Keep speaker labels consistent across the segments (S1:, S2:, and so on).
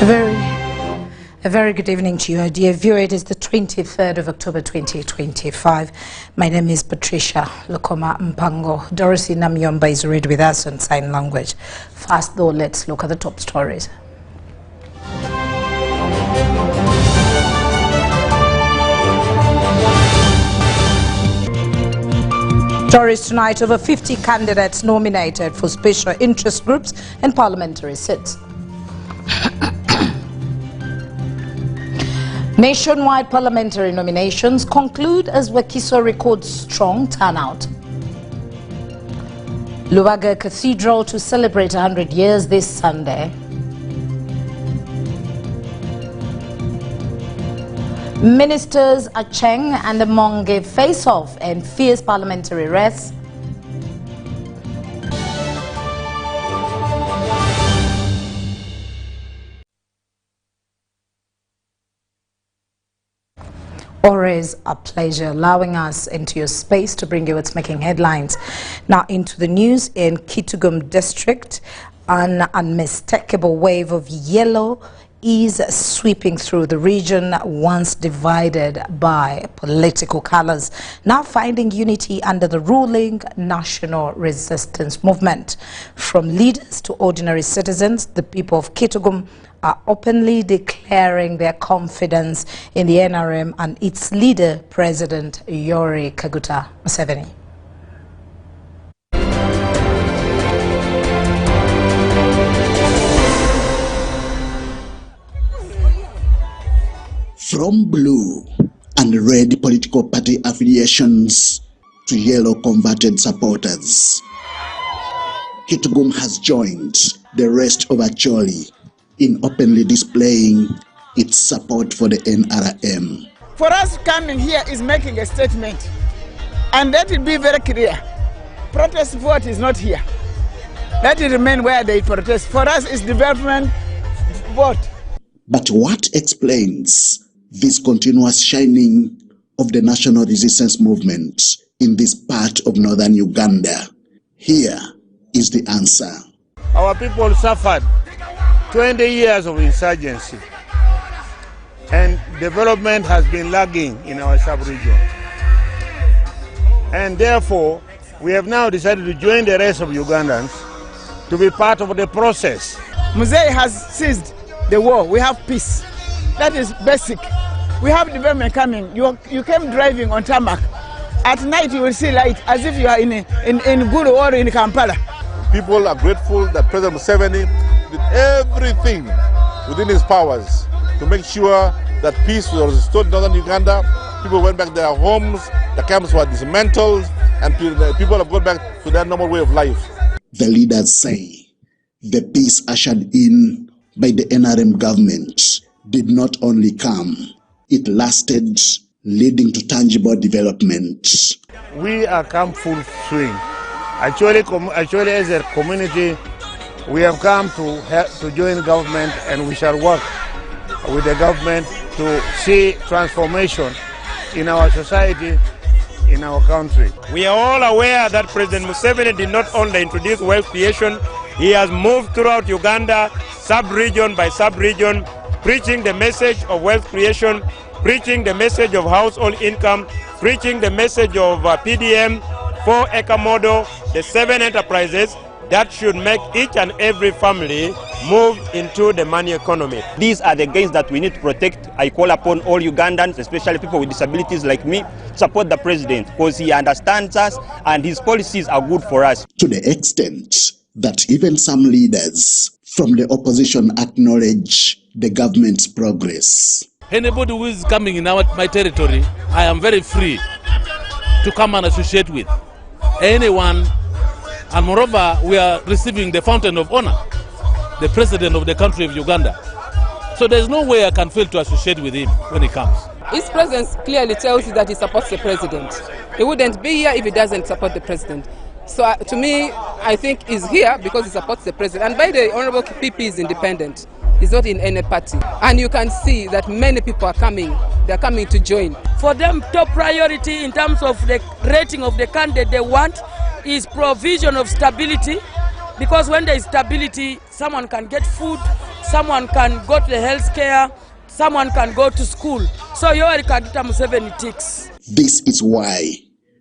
S1: A very good evening to you, dear viewer. It is the 23rd of October 2025. My name is Patricia Lukoma Mpango. Dorothy Namyomba is read with us on sign language. First, though, let's look at the top stories. Stories tonight: over 50 candidates nominated for special interest groups and parliamentary seats. Nationwide parliamentary nominations conclude as Wakiso records strong turnout. Luwaga Cathedral to celebrate 100 years this Sunday. Ministers Acheng and Amonge face off and fierce parliamentary race. Always a pleasure allowing us into your space to bring you what's making headlines. Now into the news. In Kitgum district, an unmistakable wave of yellow is sweeping through the region, once divided by political colors, now finding unity under the ruling National Resistance Movement. From leaders to ordinary citizens, the people of Kitgum are openly declaring their confidence in the NRM and its leader, President Yoweri Kaguta Museveni.
S2: From blue and red political party affiliations to yellow converted supporters, Kitgum has joined the rest of Acholi in openly displaying its support for the NRM.
S3: For us, coming here is making a statement, and let it be very clear. Protest vote is not here. Let it remain where they protest. For us, it's development vote.
S2: But what explains this continuous shining of the National Resistance Movement in this part of northern Uganda? Here is the answer.
S4: Our people suffered 20 years of insurgency, and development has been lagging in our sub-region. And therefore, we have now decided to join the rest of Ugandans to be part of the process.
S3: Museveni has seized the war. We have peace. That is basic. We have development coming. You came driving on tarmac. At night you will see light as if you are in Gulu or in Kampala.
S5: People are grateful that President Museveni did everything within his powers to make sure that peace was restored in northern Uganda. People went back to their homes, the camps were dismantled, and people have gone back to their normal way of life.
S2: The leaders say the peace ushered in by the NRM government did not only come, it lasted, leading to tangible development.
S4: We are come full swing. Actually, as a community, we have come to join government, and we shall work with the government to see transformation in our society, in our country.
S6: We are all aware that President Museveni did not only introduce wealth creation, he has moved throughout Uganda, sub-region by sub-region, preaching the message of wealth creation, preaching the message of household income, preaching the message of PDM, 4-acre model, the 7 enterprises that should make each and every family move into the money economy.
S7: These are the gains that we need to protect. I call upon all Ugandans, especially people with disabilities like me, to support the president because he understands us and his policies are good for us.
S2: To the extent that even some leaders from the opposition acknowledge the government's progress.
S8: Anybody who is coming in my territory, I am very free to come and associate with anyone. And moreover, we are receiving the fountain of honor, the president of the country of Uganda. So there's no way I can fail to associate with him when he comes.
S9: His presence clearly tells you that he supports the president. He wouldn't be here if he doesn't support the president. So to me, I think he's here because he supports the president. And by the Honorable PP is independent. He's not in any party. And you can see that many people are coming. They're coming to join.
S10: For them, top priority in terms of the rating of the candidate they want is provision of stability. Because when there is stability, someone can get food, someone can go to the health care, someone can go to school. So Yoweri Kaguta Museveni ticks.
S2: This is why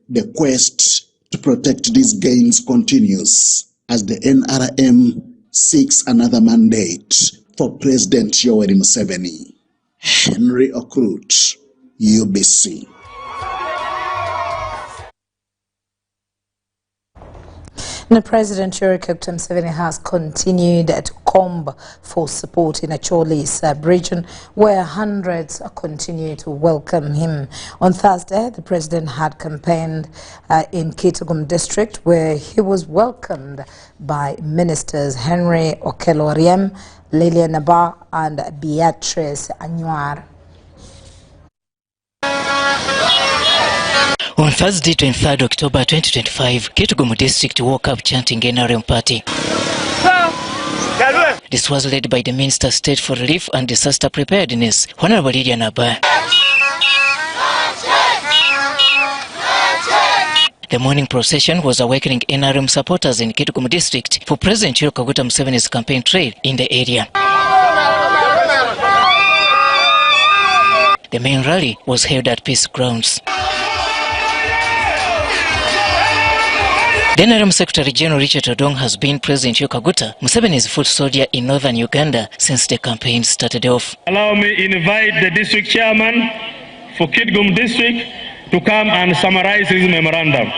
S2: the quest to protect these gains continues as the NRM seeks another mandate for President Yoweri Museveni. Henry Okrut, UBC.
S1: The President Yoweri Kaguta Museveni has continued to comb for support in Acholi sub-region, where hundreds continue to welcome him. On Thursday, the President had campaigned in Kitgum district, where he was welcomed by Ministers Henry Okello Oryem, Lilian Naba, and Beatrice Anywar.
S11: On Thursday, 23rd October 2025, Kitgum District woke up chanting NRM Party. This was led by the Minister of State for Relief and Disaster Preparedness, Honorable Lilian Naba. The morning procession was awakening NRM supporters in Kitgum District for President Yoweri Kaguta Museveni's campaign trail in the area. The main rally was held at Peace Grounds. The NRM Secretary General Richard Odong has been President Yoweri Kaguta Museveni's foot soldier in northern Uganda since the campaign started off.
S12: Allow me to invite the district chairman for Kitgum district to come and summarize his memorandum.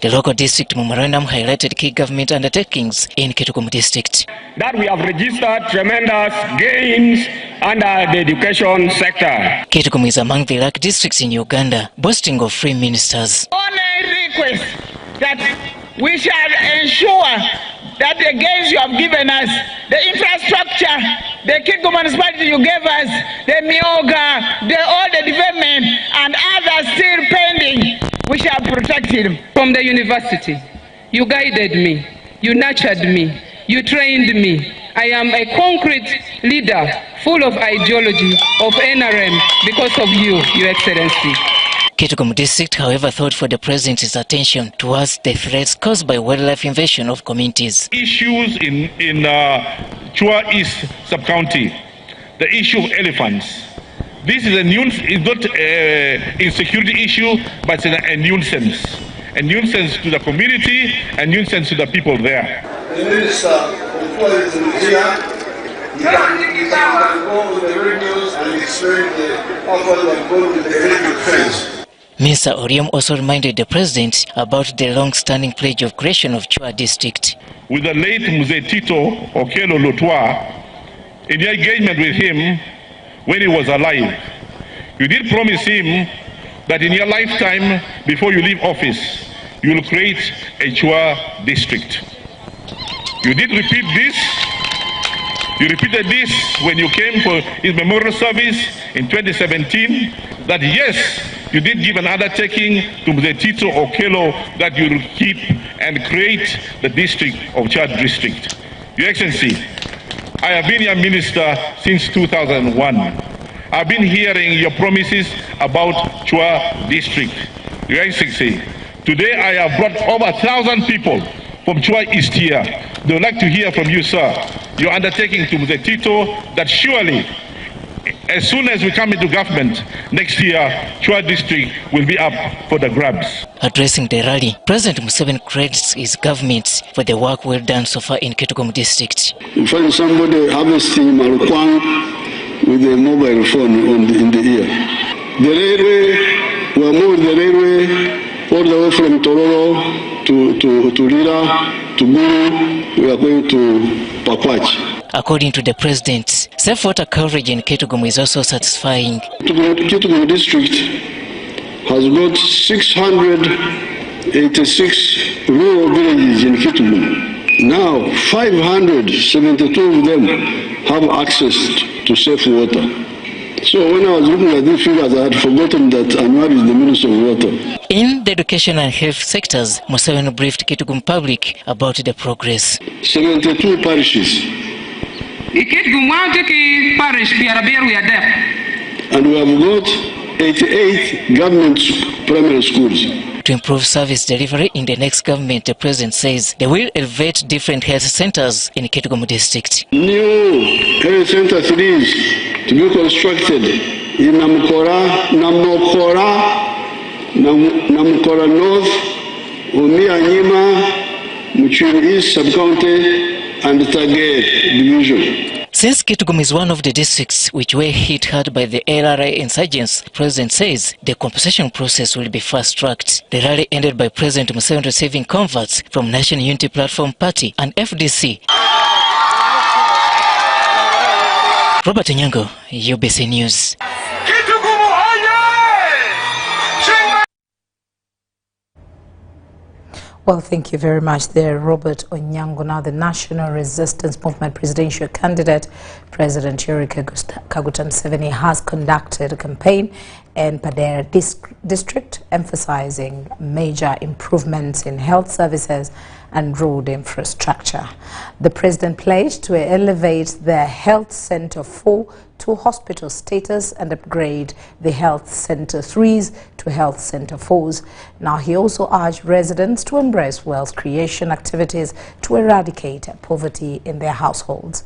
S11: The local district memorandum highlighted key government undertakings in Kitgum district.
S12: That we have registered tremendous gains under the education sector.
S11: Kitgum is among the lucky districts in Uganda, boasting of free ministers.
S3: Only request that we shall ensure that the gains you have given us, the infrastructure, the Kitgum municipality you gave us, the Mioga, all the development and others still pending, we shall protect it.
S9: From the university, you guided me, you nurtured me, you trained me. I am a concrete leader full of ideology of NRM because of you, Your Excellency.
S11: Kitgum district, however, thought for the president's attention towards the threats caused by wildlife invasion of communities.
S5: Issues in Chua East sub-county, the issue of elephants. This is not an insecurity issue, but it's a nuisance. A nuisance to the community, a nuisance to the people there.
S13: The minister of tourism is here. He can go with the radios and explain how far they have gone with the radio fence.
S11: Mr. Oryem also reminded the president about the long-standing pledge of creation of Chua district.
S5: With the late Mzee Tito Okello Lotwa, in your engagement with him when he was alive, you did promise him that in your lifetime, before you leave office, you will create a Chua district. You did repeat this. You repeated this when you came for his memorial service in 2017, that yes, you did give an undertaking to Mzee Tito Okello that you will keep and create the district of Chua district. Your Excellency, I have been your minister since 2001. I've been hearing your promises about Chua district. Your Excellency, today I have brought over 1,000 people from Chua East here. They would like to hear from you, sir. Your undertaking to Mzee Tito that surely, as soon as we come into government next year, Chua district will be up for the grabs.
S11: Addressing the rally, President Museveni credits his government for the work well done so far in Kitgum district.
S13: You find somebody harvesting marijuana with a mobile phone in the ear. The railway, we are moving the railway all the way from Tororo to Lira, to Guru. We are going to Pakwach.
S11: According to the president, safe water coverage in Kitgum is also satisfying.
S13: Kitgum district has got 686 rural villages in Kitgum. Now 572 of them have access to safe water. So when I was looking at these figures, I had forgotten that Anwar is the Minister of Water.
S11: In the education and health sectors, Museveni briefed Kitgum public about the progress.
S13: 72 parishes. And we have got 88 government primary schools.
S11: To improve service delivery in the next government, the president says they will elevate different health centers in Kitgum district.
S13: New health center 3 to be constructed in Namkora North, Umia Nyima, Muchiri East Sub-County, and Tage Division.
S11: Since Kitgum is one of the districts which were hit hard by the LRA insurgents, the president says the compensation process will be fast-tracked. The rally ended by President Museveni receiving converts from National Unity Platform Party and FDC. Robert Nyango, UBC News.
S1: Well, thank you very much there, Robert Onyango. Now, the National Resistance Movement presidential candidate, President Yoweri Kaguta Museveni, has conducted a campaign in Padera district, emphasizing major improvements in health services and road infrastructure. The president pledged to elevate the health center 4 to hospital status and upgrade the health center 3s to health center 4s. Now, he also urged residents to embrace wealth creation activities to eradicate poverty in their households.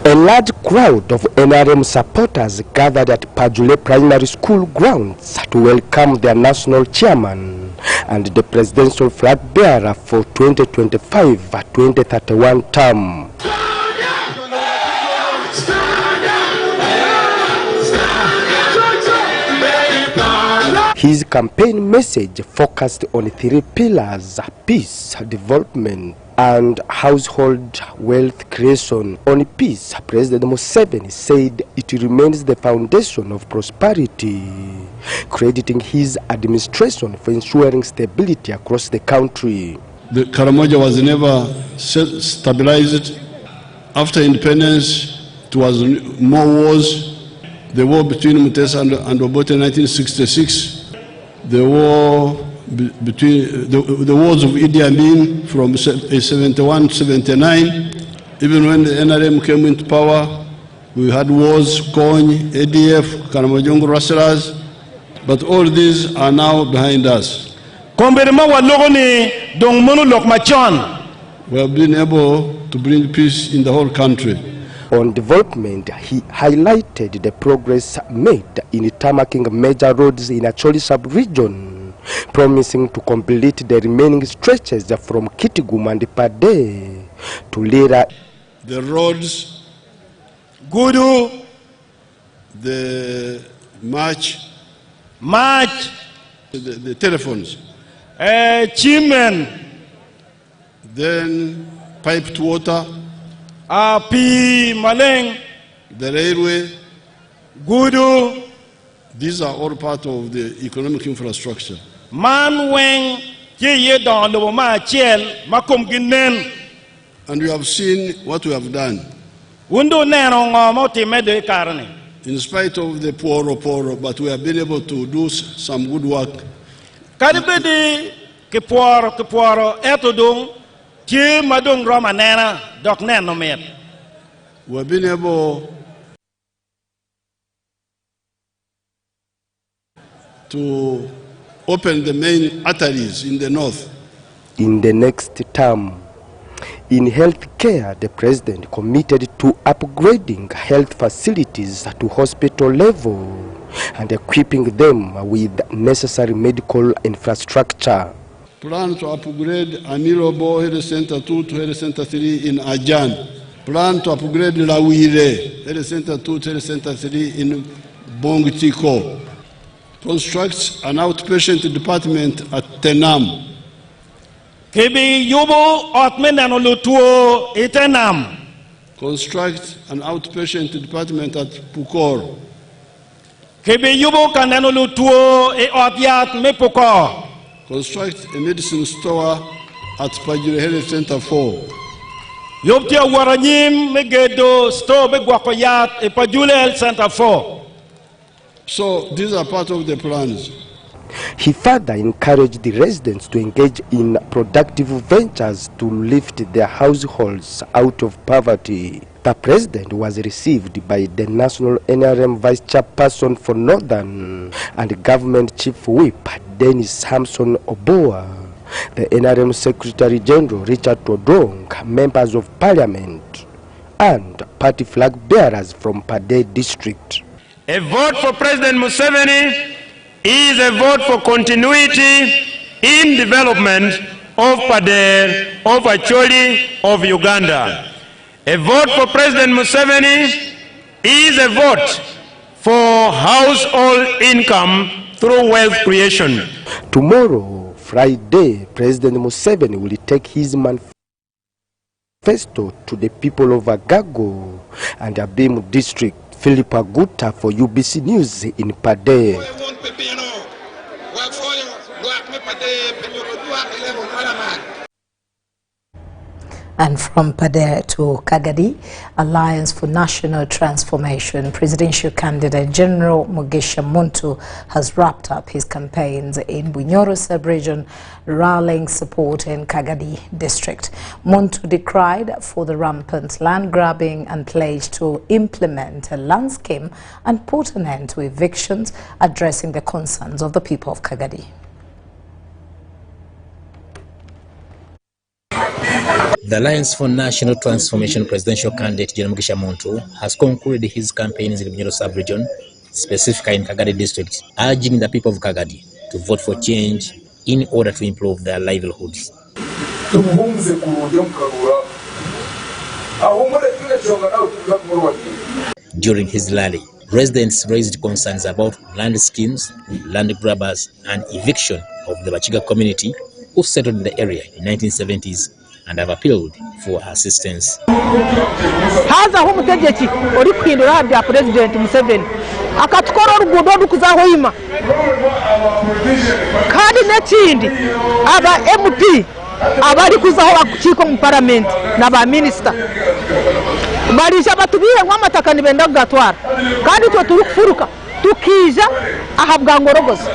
S14: A large crowd of NRM supporters gathered at Pajule Primary School grounds to welcome their national chairman and the presidential flag bearer for 2025-2031 term. His campaign message focused on 3 pillars: peace, development, and household wealth creation. On peace, President Museveni said it remains the foundation of prosperity, crediting his administration for ensuring stability across the country.
S13: The Karamoja was never stabilized. After independence, it was more wars. The war between Mutesa and Obote in 1966. The war between the wars of Idi Amin from 71-79. Even when the NRM came into power, we had wars, Kony, ADF, Karamojongo Rasselas, but all these are now behind us. We have been able to bring peace in the whole country.
S14: On development, he highlighted the progress made in tarmacking major roads in Acholi sub-region, promising to complete the remaining stretches from Kitgum and Pade to Lira.
S13: The roads, Gudu, the March, the telephones,
S6: Chimen,
S13: then piped water,
S6: Api Maleng,
S13: the railway,
S6: Gudu.
S13: These are all part of the economic infrastructure.
S6: Man Weng, Ye Don Loma Chiel, Makum Ginen.
S13: And we have seen what we have done.
S6: Window Nano Moti Mede Karani.
S13: In spite of the poor, but we have been able to do some good work.
S6: Kadibedi Kiporo Etodung. We have
S13: been able to open the main arteries in the north.
S14: In the next term, in health care, the president committed to upgrading health facilities to hospital level and equipping them with necessary medical infrastructure.
S13: Plan to upgrade Amirobo Health Center 2 to Health Center 3 in Ajan. Plan to upgrade Lawire Health Center 2 to Health Center 3 in Bongtiko. Construct an outpatient department at Tenam.
S6: Kebi Yubo Otmenano Lutuo Etenam.
S13: Construct an outpatient department at Pukor.
S6: Kebi Yubo Kanano Lutuo E Otiat Me Pukor.
S13: Construct a medicine store at Pajure Health Center 4.
S6: Yoptia Waranyim Megedo Store Begwakoyat E Pajule Health Center 4.
S13: So these are part of the plans.
S14: He further encouraged the residents to engage in productive ventures to lift their households out of poverty. The president was received by the National NRM Vice Chairperson for Northern and Government Chief Whip Dennis Samson Oboa, the NRM Secretary General Richard Todong, members of Parliament, and party flag bearers from Pade district.
S6: A vote for President Museveni is a vote for continuity in development of Pade, of Acholi, of Uganda. A vote for President Museveni is a vote for household income through wealth creation.
S14: Tomorrow, Friday, President Museveni will take his manifesto to the people of Agago and Abimu district. Philip Aguta for UBC News in Pade.
S1: And from Pade to Kagadi, Alliance for National Transformation, presidential candidate General Mugisha Muntu has wrapped up his campaigns in Bunyoro sub-region, rallying support in Kagadi district. Muntu decried for the rampant land grabbing and pledged to implement a land scheme and put an end to evictions, addressing the concerns of the people of Kagadi.
S15: The Alliance for National Transformation presidential candidate General Mugisha Muntu has concluded his campaigns in the Bunyoro sub-region, specifically in Kagadi district, urging the people of Kagadi to vote for change in order to improve their livelihoods. During his rally, residents raised concerns about land schemes, land grabbers, and eviction of the Bachiga community who settled in the area in the 1970s and have appealed for assistance.
S16: Haza hu mutegeki ori kwindura bya President Museveni akatukora orugudo rukuzaho ima kandi n'ekindi aba MP abari kuzaho akiko mu parliament n'aba minister barisha batubiye nk'amataka nibenda kugatwara kandi twe turi kufuruka tukija ahabwa ngorogozo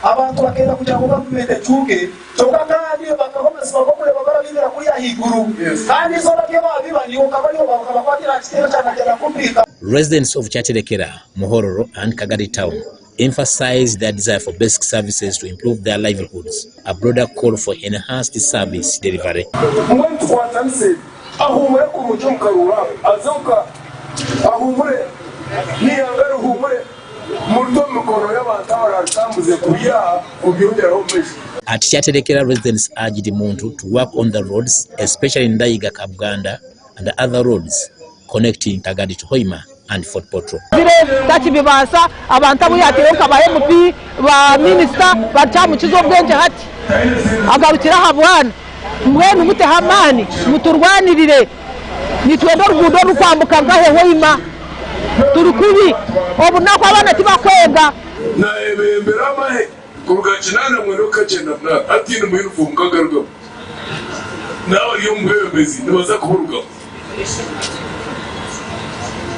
S16: abantu bakenda kugira ngo bakumete cyuke cyoka kandi bakakomeza bakokure babarabira kuri ahiguru kandi zo babye babibani ukabali bakabakwatira kitero cyakagera kumpika. Residents of Chatelekera, Mohororo and Kagadi town emphasized their desire for basic services to improve their livelihoods. A broader call for enhanced service delivery. Umuntu kwatanse ahumure ku mujumkarura azoka ahumure ni angara humure. At Chatelekera, residents urged Muntu to work on the roads, especially in Ndaiga Kabuganda and the other roads connecting Kagadi to Hoima and Fort Potro. Turukubi obunako abana tibakwega
S17: na ebembera mahe kugakinana mwero kagenda na atini muyirufu mukagaruga nawe yo mwebezi nibaza kuruga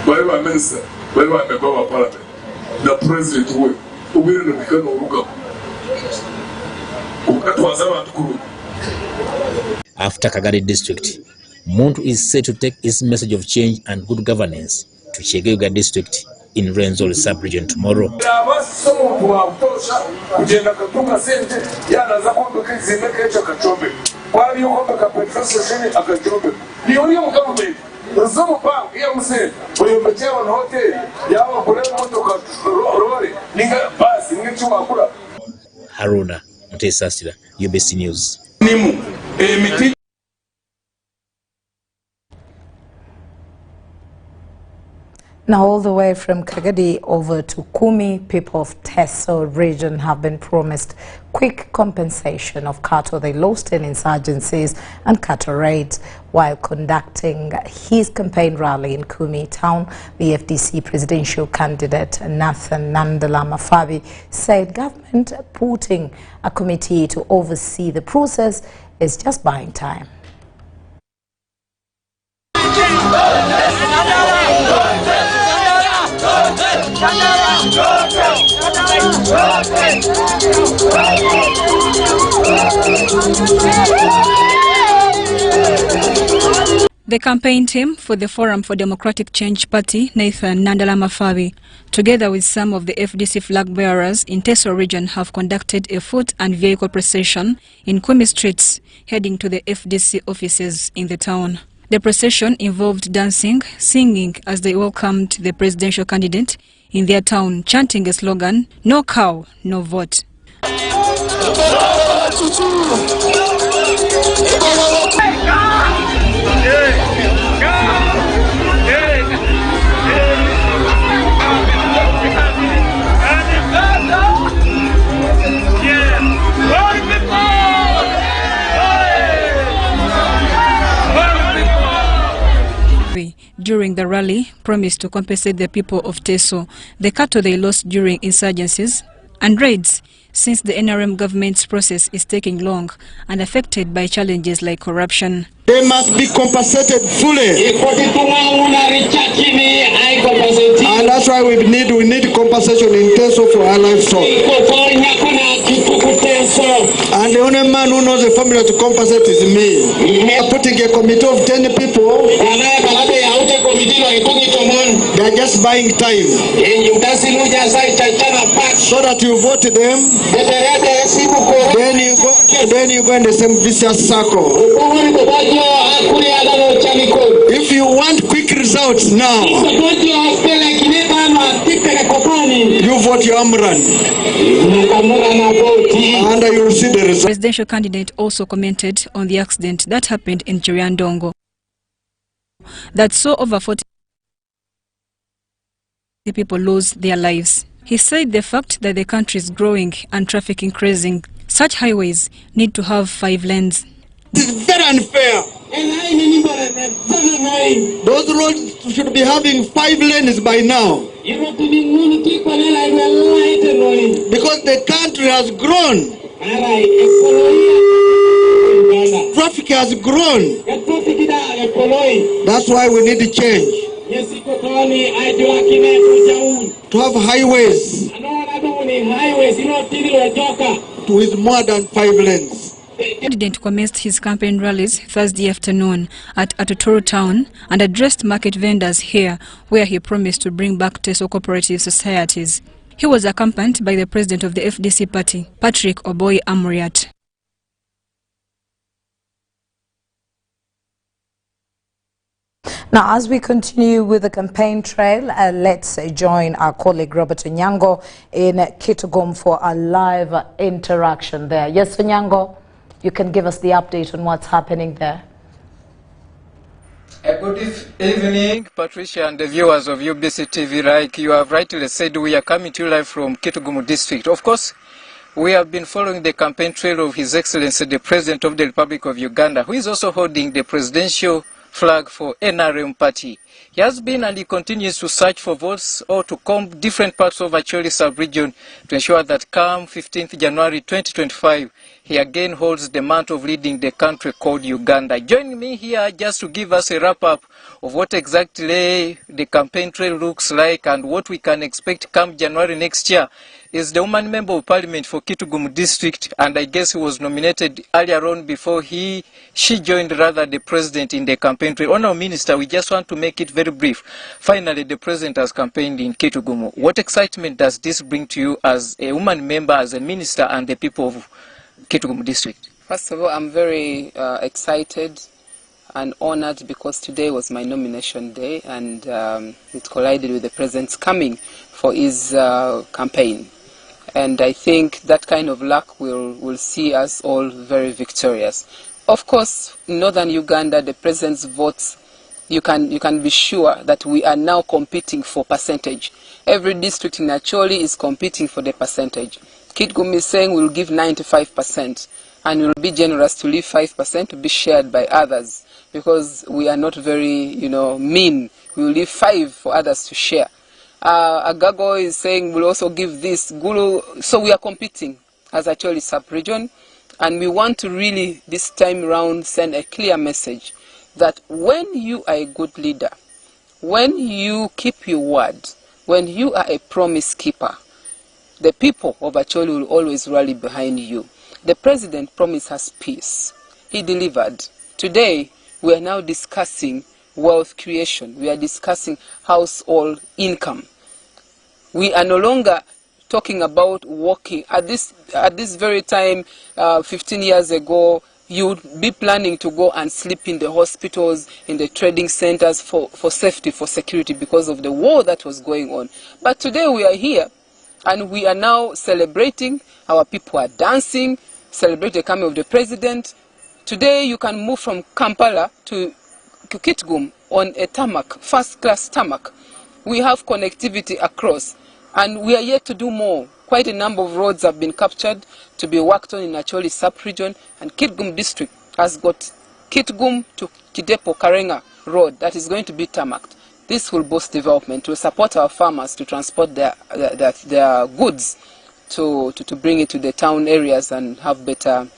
S17: bari ba minister bari ba member wa parliament na president we ubire no bikano uruga ukatwaza abantu kuruga.
S15: After Kagadi district, Muntu is set to take his message of change and good governance to Chegeuga district in Renzori sub-region tomorrow. Haruna Mutesasira, UBC News.
S1: Now, all the way from Kagadi over to Kumi, people of Teso region have been promised quick compensation of cattle they lost in insurgencies and cattle raids. While conducting his campaign rally in Kumi town, the FDC presidential candidate Nathan Nandala Mafabi said government putting a committee to oversee the process is just buying time.
S18: The campaign team for the Forum for Democratic Change Party, Nathan Nandala Mafabi, together with some of the FDC flag bearers in Teso region, have conducted a foot and vehicle procession in Kwemi streets, heading to the FDC offices in the town. The procession involved dancing, singing as they welcomed the presidential candidate in their town, chanting a slogan, "No cow, no vote." During the rally, promised to compensate the people of Teso the cattle they lost during insurgencies and raids, since the NRM government's process is taking long and affected by challenges like corruption.
S19: They must be compensated fully. And that's why we need compensation in Teso for our livestock. And the only man who knows the formula to compensate is me. We are putting a committee of 10 people. They are just buying time. So that you vote them, then you go in the same vicious circle. If you want quick results now, you vote your Amran. And you will see the result.
S18: The presidential candidate also commented on the accident that happened in Chiriandongo that saw over 40 people lose their lives. He said the fact that the country is growing and traffic increasing, such highways need to have 5 lanes.
S19: This is very unfair. Those roads should be having 5 lanes by now. Because the country has grown. Traffic has grown. That's why we need to change. To have highways with more than 5 lanes.
S18: The president commenced his campaign rallies Thursday afternoon at Atuturu town and addressed market vendors here, where he promised to bring back Teso cooperative societies. He was accompanied by the president of the FDC party, Patrick Oboy Amuriat.
S1: Now, as we continue with the campaign trail, let's join our colleague Robert Onyango in Kitugum for a live interaction there. Yes, Onyango, you can give us the update on what's happening there.
S20: Good evening, Patricia and the viewers of UBC TV. Like you have rightly said, we are coming to you live from Kitugum district. Of course, we have been following the campaign trail of His Excellency, the President of the Republic of Uganda, who is also holding the presidential flag for NRM party. He has been and he continues to search for votes or to comb different parts of Acholi sub-region to ensure that come 15th January 2025, he again holds the mantle of leading the country called Uganda. Joining me here just to give us a wrap-up of what exactly the campaign trail looks like and what we can expect come January next year is the woman member of parliament for Kitugum district, and I guess he was nominated earlier on before she joined rather the president in the campaign trail. Honourable Minister, we just want to make it very brief. Finally, the president has campaigned in Kitugum. What excitement does this bring to you as a woman member, as a minister, and the people of Kitugum district?
S9: First of all, I'm very excited and honored because today was my nomination day, and it collided with the president's coming for his campaign. And I think that kind of luck will see us all very victorious. Of course, in northern Uganda, the president's votes, you can be sure that we are now competing for percentage. Every district in Acholi is competing for the percentage. Kitgum is saying we'll give 95%, and we'll be generous to leave 5% to be shared by others, because we are not very, mean. We will leave 5 for others to share. Agago is saying we'll also give this. Gulu. So we are competing as Acholi sub-region, and we want to really this time around send a clear message that when you are a good leader, when you keep your word, when you are a promise keeper, the people of Acholi will always rally behind you. The president promised us peace. He delivered. Today, we are now discussing wealth creation. We are discussing household income. We are no longer talking about working. At this very time, 15 years ago, you would be planning to go and sleep in the hospitals, in the trading centers for safety, for security, because of the war that was going on. But today we are here, and we are now celebrating. Our people are dancing, celebrate the coming of the president. Today you can move from Kampala to Kitgum on a tarmac, first-class tarmac. We have connectivity across, and we are yet to do more. Quite a number of roads have been captured to be worked on in Acholi sub-region, and Kitgum district has got Kitgum to Kidepo Karenga road that is going to be tarmacked. This will boost development, will support our farmers to transport their goods to bring it to the town areas and have better,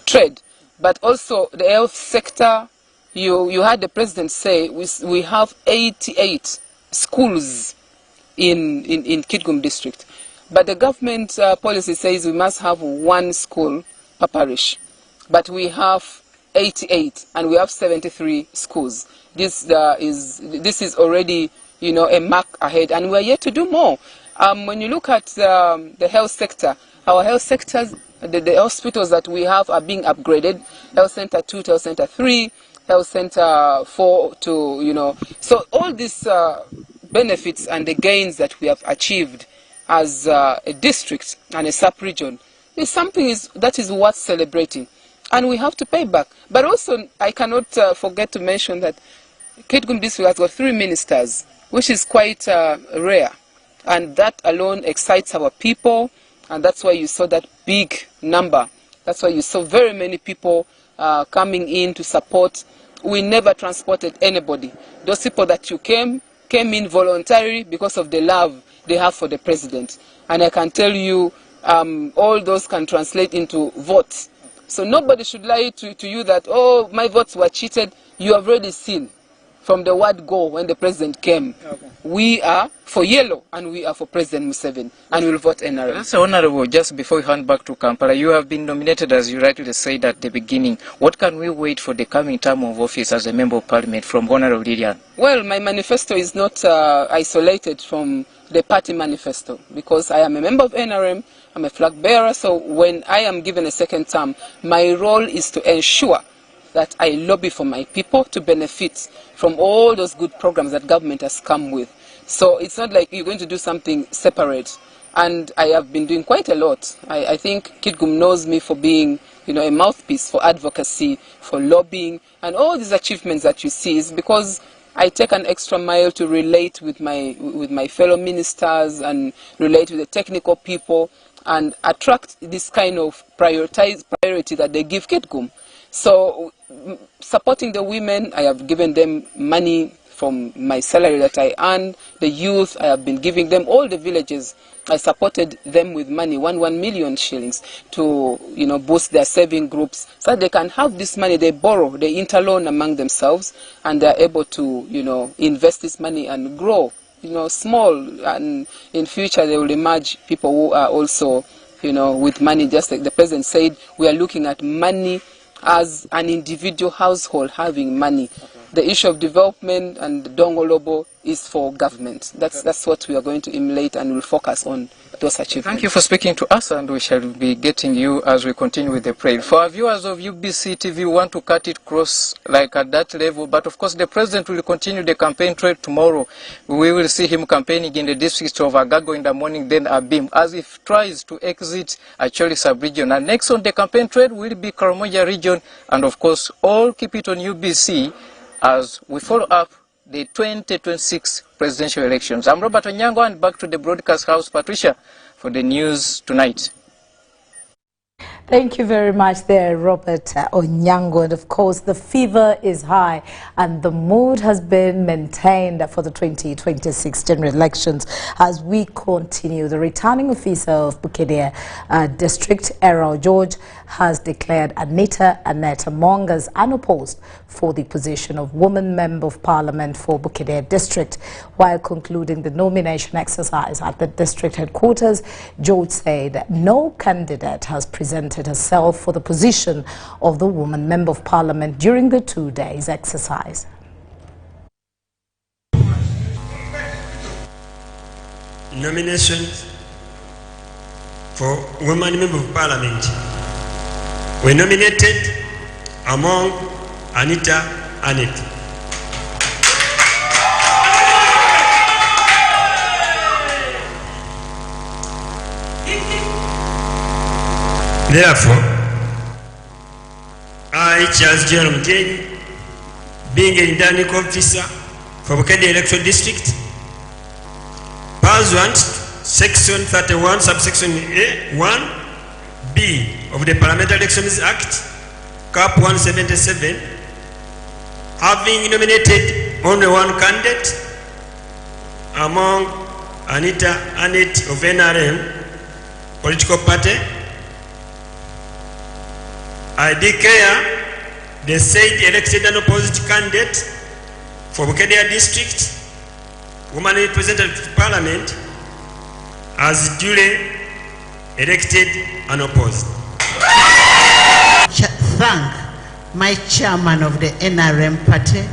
S9: trade. But also the health sector, you heard the president say we have 88 schools in Kitgum district. But the government policy says we must have one school per parish. But we have 88 and we have 73 schools. This is already, a mark ahead, and we are yet to do more. When you look at the health sector, our health sectors, the hospitals that we have are being upgraded. Health Center 2 to Health Center 3, Health Center 4 to, So all these benefits and the gains that we have achieved as a district and a sub-region is something that is worth celebrating. And we have to pay back. But also, I cannot forget to mention that Kitgum district has got 3 ministers, which is quite rare. And that alone excites our people, and that's why you saw that big number. That's why you saw very many people coming in to support. We never transported anybody. Those people that you came in voluntarily because of the love they have for the president. And I can tell you, all those can translate into votes. So nobody should lie to you that, oh, my votes were cheated. You have already seen from the word go when the president came. Okay. We are for yellow and we are for President Museveni, and we'll vote NRM.
S20: That's honorable. Just before we hand back to Kampala, you have been nominated, as you rightly said at the beginning. What can we wait for the coming term of office as a member of parliament from Honorable Lilian?
S9: Well, my manifesto is not isolated from the party manifesto, because I am a member of NRM, I'm a flag bearer, so when I am given a second term, my role is to ensure that I lobby for my people to benefit from all those good programs that government has come with. So it's not like you're going to do something separate. And I have been doing quite a lot. I think Kitgum knows me for being, a mouthpiece for advocacy, for lobbying, and all these achievements that you see is because I take an extra mile to relate with my fellow ministers and relate with the technical people and attract this kind of priority that they give Kitgum. So supporting the women, I have given them money from my salary that I earn. The youth, I have been giving them. All the villages, I supported them with money, 1 million shillings, to boost their saving groups so that they can have this money. They borrow, they interloan among themselves, and they are able to invest this money and grow small, and in future they will emerge people who are also with money. Just like the president said, we are looking at money as an individual household having money. Okay. The issue of development and Dongolobo is for government. That's what we are going to emulate, and we'll focus on those achievements.
S20: Thank you for speaking to us, and we shall be getting you as we continue with the parade. For our viewers of UBC TV, we want to cut it cross like at that level, but of course the president will continue the campaign trail tomorrow. We will see him campaigning in the districts of Agago in the morning, then Abim, as he tries to exit Acholi sub-region. And next on the campaign trail will be Karamoja region, and of course all keep it on UBC as we follow up the 2026 presidential elections. I'm Robert Onyango, and back to the broadcast house, Patricia, for the news tonight.
S1: Thank you very much there, Robert Onyango. And of course, the fever is high and the mood has been maintained for the 2026 general elections as we continue. The returning officer of Bukedea District, Errol George, has declared Anita Annette Among as unopposed for the position of Woman Member of Parliament for Bukedea District. While concluding the nomination exercise at the district headquarters, George said no candidate has presented presented herself for the position of the Woman Member of Parliament during the 2 days exercise.
S21: Nominations for Woman Member of Parliament were nominated among Anita Annette, therefore, I, Charles Jerome Mutegi, being a returning officer for Bukedea Electoral District, pursuant Section 31, subsection A, 1B of the Parliamentary Elections Act, Cap 177, having nominated only one candidate among Anita Annette of NRM political party, I declare the said elected and opposed candidate for Bukedea District, woman representative to Parliament, as duly elected and opposed.
S22: Thank my chairman of the NRM party,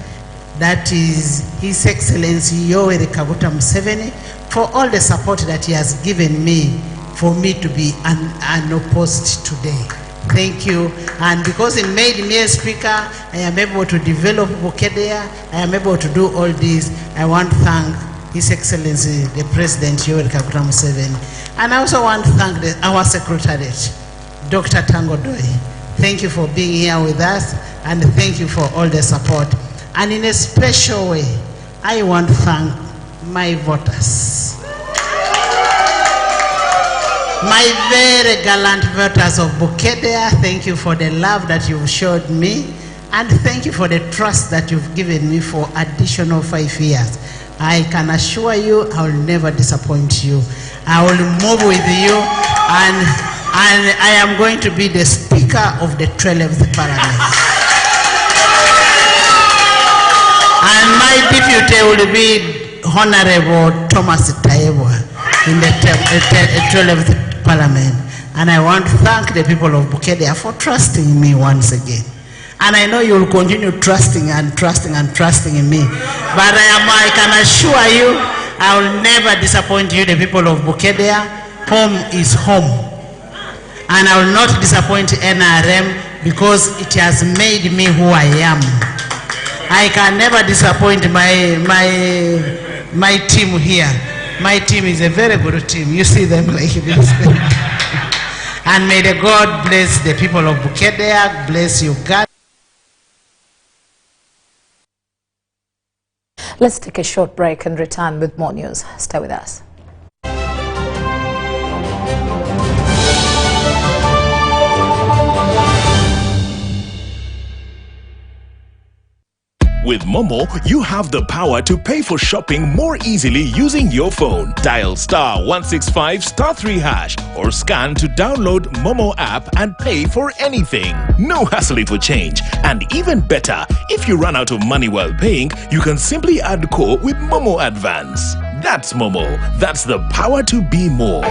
S22: that is His Excellency Yoweri Kaguta Museveni, for all the support that he has given me for me to be unopposed today. Thank you. And because he made me a speaker, I am able to develop Bukedea, I am able to do all this. I want to thank His Excellency the President Yoweri Kaguta Museveni. And I also want to thank our Secretariat, Dr. Tango Doi. Thank you for being here with us, and thank you for all the support. And in a special way, I want to thank my voters. My very gallant voters of Bukedea, thank you for the love that you've showed me, and thank you for the trust that you've given me for additional 5 years. I can assure you I will never disappoint you. I will move with you, and I am going to be the Speaker of the 12th Parliament. And my deputy will be Honorable Thomas Taebwa in the 12th Parliament. And I want to thank the people of Bukedea for trusting me once again. And I know you will continue trusting and trusting and trusting in me. But I can assure you, I will never disappoint you, the people of Bukedea. Home is home. And I will not disappoint NRM because it has made me who I am. I can never disappoint my team here. My team is a very good team. You see them like this. And may the God bless the people of Bukedea, bless you, God.
S1: Let's take a short break and return with more news. Stay with us.
S23: With Momo, you have the power to pay for shopping more easily using your phone. Dial *165*3# or scan to download Momo app and pay for anything. No hassling for change. And even better, if you run out of money while paying, you can simply add core with Momo Advance. That's Momo. That's the power to be more.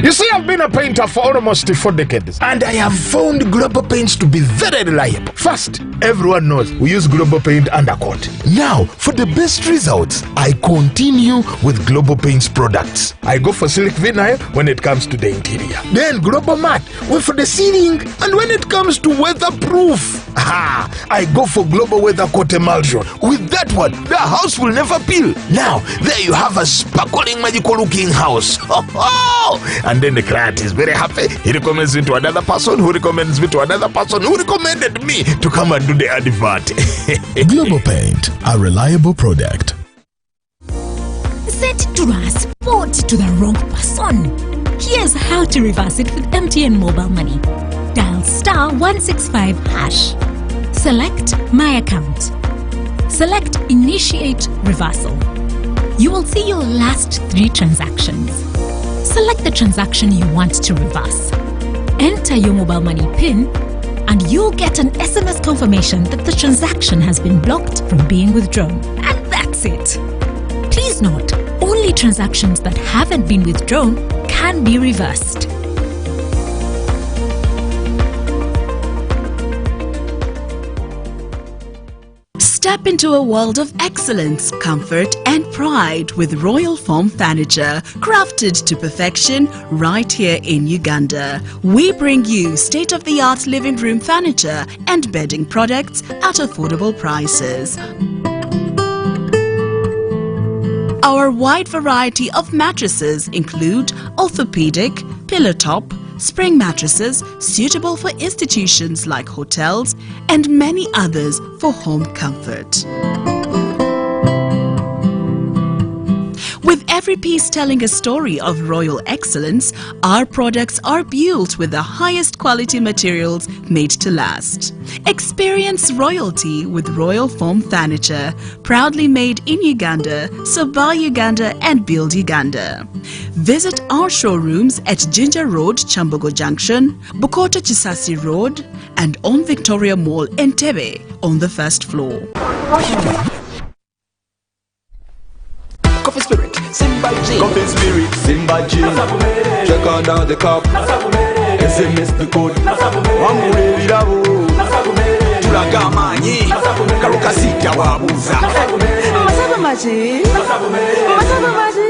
S24: You see, I've been a painter for almost 4 decades, and I have found Global Paints to be very reliable. First, everyone knows we use Global Paint undercoat. Now, for the best results, I continue with Global Paints products. I go for Silk Vinyl when it comes to the interior. Then Global Matte for the ceiling, and when it comes to weatherproof, I go for Global Weather Coat Emulsion. With that one, the house will never peel. Now, there you have a sparkling, magical looking house. And then the client is very happy. He recommends me to another person who recommends me to another person who recommended me to come and do the advert.
S23: Global Paint, a reliable product.
S25: Sent transport to the wrong person. Here's how to reverse it with MTN Mobile Money. Dial *165#. Select My Account. Select Initiate Reversal. You will see your last 3 transactions. Select the transaction you want to reverse. Enter your mobile money PIN and you'll get an SMS confirmation that the transaction has been blocked from being withdrawn. And that's it. Please note, only transactions that haven't been withdrawn can be reversed. Step into a world of excellence, comfort and pride with Royal Foam Furniture, crafted to perfection right here in Uganda. We bring you state-of-the-art living room furniture and bedding products at affordable prices. Our wide variety of mattresses include orthopedic, pillow top, spring mattresses suitable for institutions like hotels and many others for home comfort. With every piece telling a story of royal excellence, our products are built with the highest quality materials made to last. Experience royalty with Royal Foam Furniture, proudly made in Uganda, so buy Uganda and build Uganda. Visit our showrooms at Ginger Road, Chambogo Junction, Bukota Chisasi Road, and on Victoria Mall, Entebbe, on the first floor.
S2: Coffee Spirit, Simba Gin. Coffee Spirit, Simba Gin. Check out the cup. SMS the code. Wamure virabo. Tulaga manyi. Karukasika wabuza.
S4: Masaba maji. Masaba maji.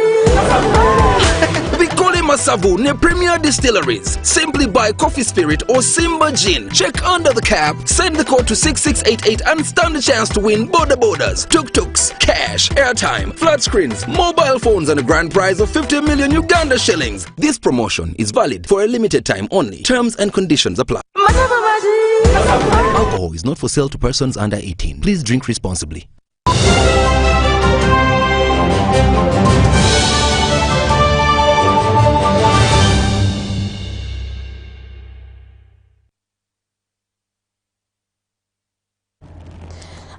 S2: Bikole Masavu ne Premier Distilleries. Simply buy Coffee Spirit or Simba Gin. Check under the cap, send the code to 6688 and stand a chance to win border borders, tuk-tuks, cash, airtime, flat screens, mobile phones and a grand prize of 50 million Uganda shillings. This promotion is valid for a limited time only. Terms and conditions apply. Alcohol is not for sale to persons under 18. Please drink responsibly.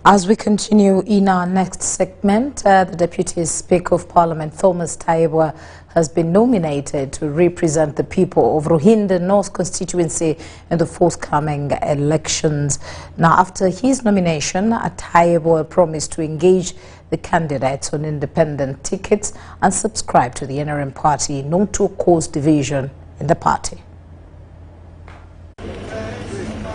S1: As we continue in our next segment, the Deputy Speaker of Parliament, Thomas Tayebwa, has been nominated to represent the people of Ruhinda North constituency in the forthcoming elections. Now, after his nomination, Tayebwa promised to engage the candidates on independent tickets and subscribe to the NRM party, not to cause division in the party.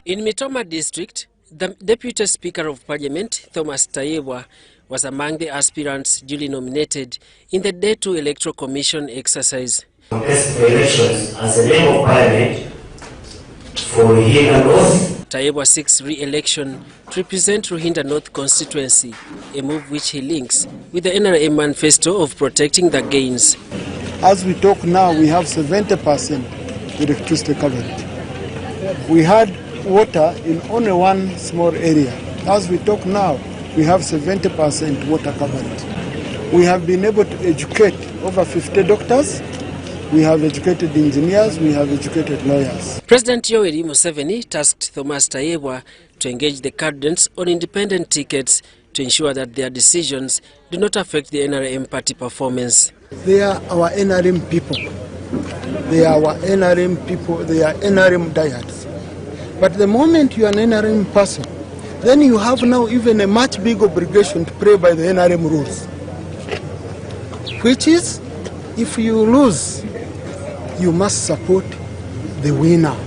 S7: In Mitoma district, the Deputy Speaker of Parliament, Thomas Tayebwa, was among the aspirants duly nominated in the Day 2 Electoral Commission exercise.
S8: Contest for elections as a member of Parliament for Ruhinda North.
S7: Tayebwa seeks re-election to represent Ruhinda North constituency, a move which he links with the NRM manifesto of protecting the gains.
S10: As we talk now, we have 70% electricity coverage. We had water in only one small area. As we talk now, we have 70% water coverage. We have been able to educate over 50 doctors. We have educated engineers. We have educated lawyers.
S7: President Yoweri Museveni tasked Thomas Tayebwa to engage the candidates on independent tickets to ensure that their decisions do not affect the NRM party performance.
S10: They are our NRM people. They are our NRM people. They are NRM diehards. But the moment you are an NRM person, then you have now even a much big obligation to play by the NRM rules. Which is, if you lose, you must support the winner.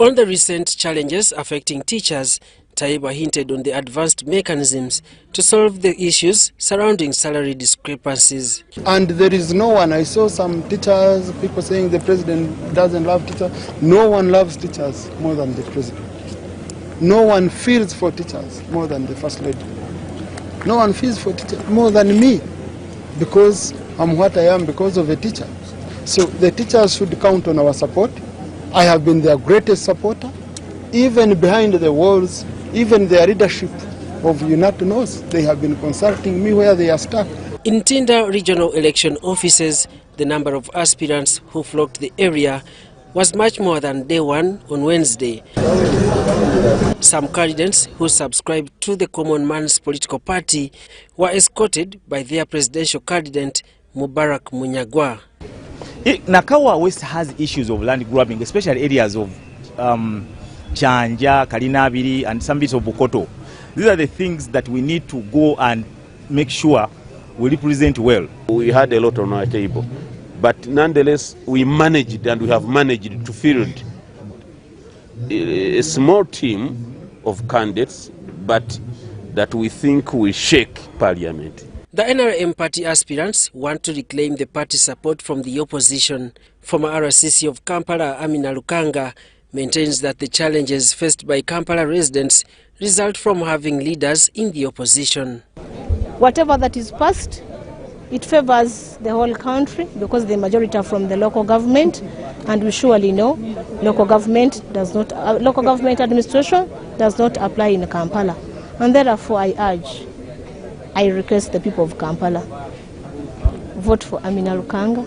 S7: On the recent challenges affecting teachers, Tayebwa hinted on the advanced mechanisms to solve the issues surrounding salary discrepancies.
S10: And there is no one, I saw some teachers, people saying the president doesn't love teachers. No one loves teachers more than the president. No one feels for teachers more than the First Lady. No one feels for teachers more than me, because I'm what I am because of a teacher. So the teachers should count on our support. I have been their greatest supporter. Even behind the walls, even their leadership of UNAT knows they have been consulting me where they are stuck.
S7: In Tinda regional election offices, the number of aspirants who flocked the area was much more than day one on Wednesday. Some candidates who subscribed to the common man's political party were escorted by their presidential candidate, Mubarak Munyagwa.
S26: Nakawa West has issues of land grabbing, especially areas of Chanja, Kalinabiri, and some bits of Bokoto. These are the things that we need to go and make sure we represent well.
S27: We had a lot on our table,
S3: But nonetheless, we managed and we have managed to field a small team of candidates, but that we think will shake Parliament.
S7: The NRM party aspirants want to reclaim the party support from the opposition. Former RCC of Kampala, Amina Lukanga, maintains that the challenges faced by Kampala residents result from having leaders in the opposition.
S5: Whatever that is passed, it favors the whole country because the majority are from the local government, and we surely know local government administration does not apply in Kampala. And therefore I request the people of Kampala, vote for Amina Lukanga,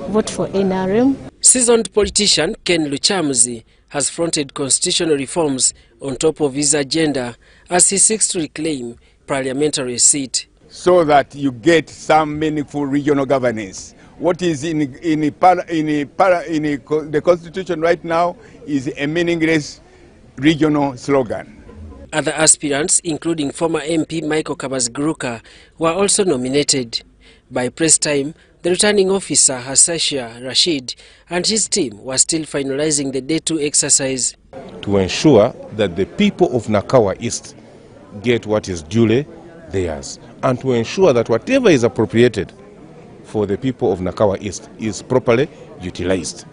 S5: vote for NRM.
S7: Seasoned politician Ken Luchamuzi has fronted constitutional reforms on top of his agenda as he seeks to reclaim parliamentary seat.
S6: So that you get some meaningful regional governance. What is in the Constitution right now is a meaningless regional slogan.
S7: Other aspirants, including former MP Michael Kabaziguruka, were also nominated. By press time, the returning officer Hassasha Rashid and his team were still finalizing the Day 2 exercise.
S24: To ensure that the people of Nakawa East get what is duly theirs, and to ensure that whatever is appropriated for the people of Nakawa East is properly utilized.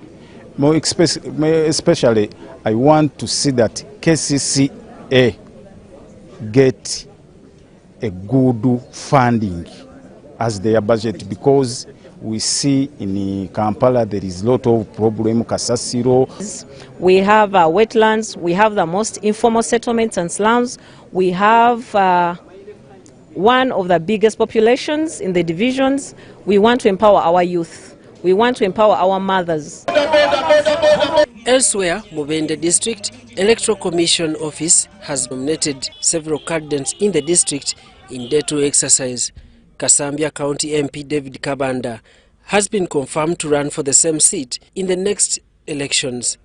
S11: More especially, I want to see that KCCA get a good funding as their budget, because we see in Kampala there is a lot of problem, Kasasiro.
S12: We have wetlands, we have the most informal settlements and slums, we have one of the biggest populations in the divisions. We want to empower our youth. We want to empower our mothers.
S7: Elsewhere, Mubende District Electoral Commission Office has nominated several candidates in the district in Day 2 exercise. Kasambia County MP David Kabanda has been confirmed to run for the same seat in the next elections.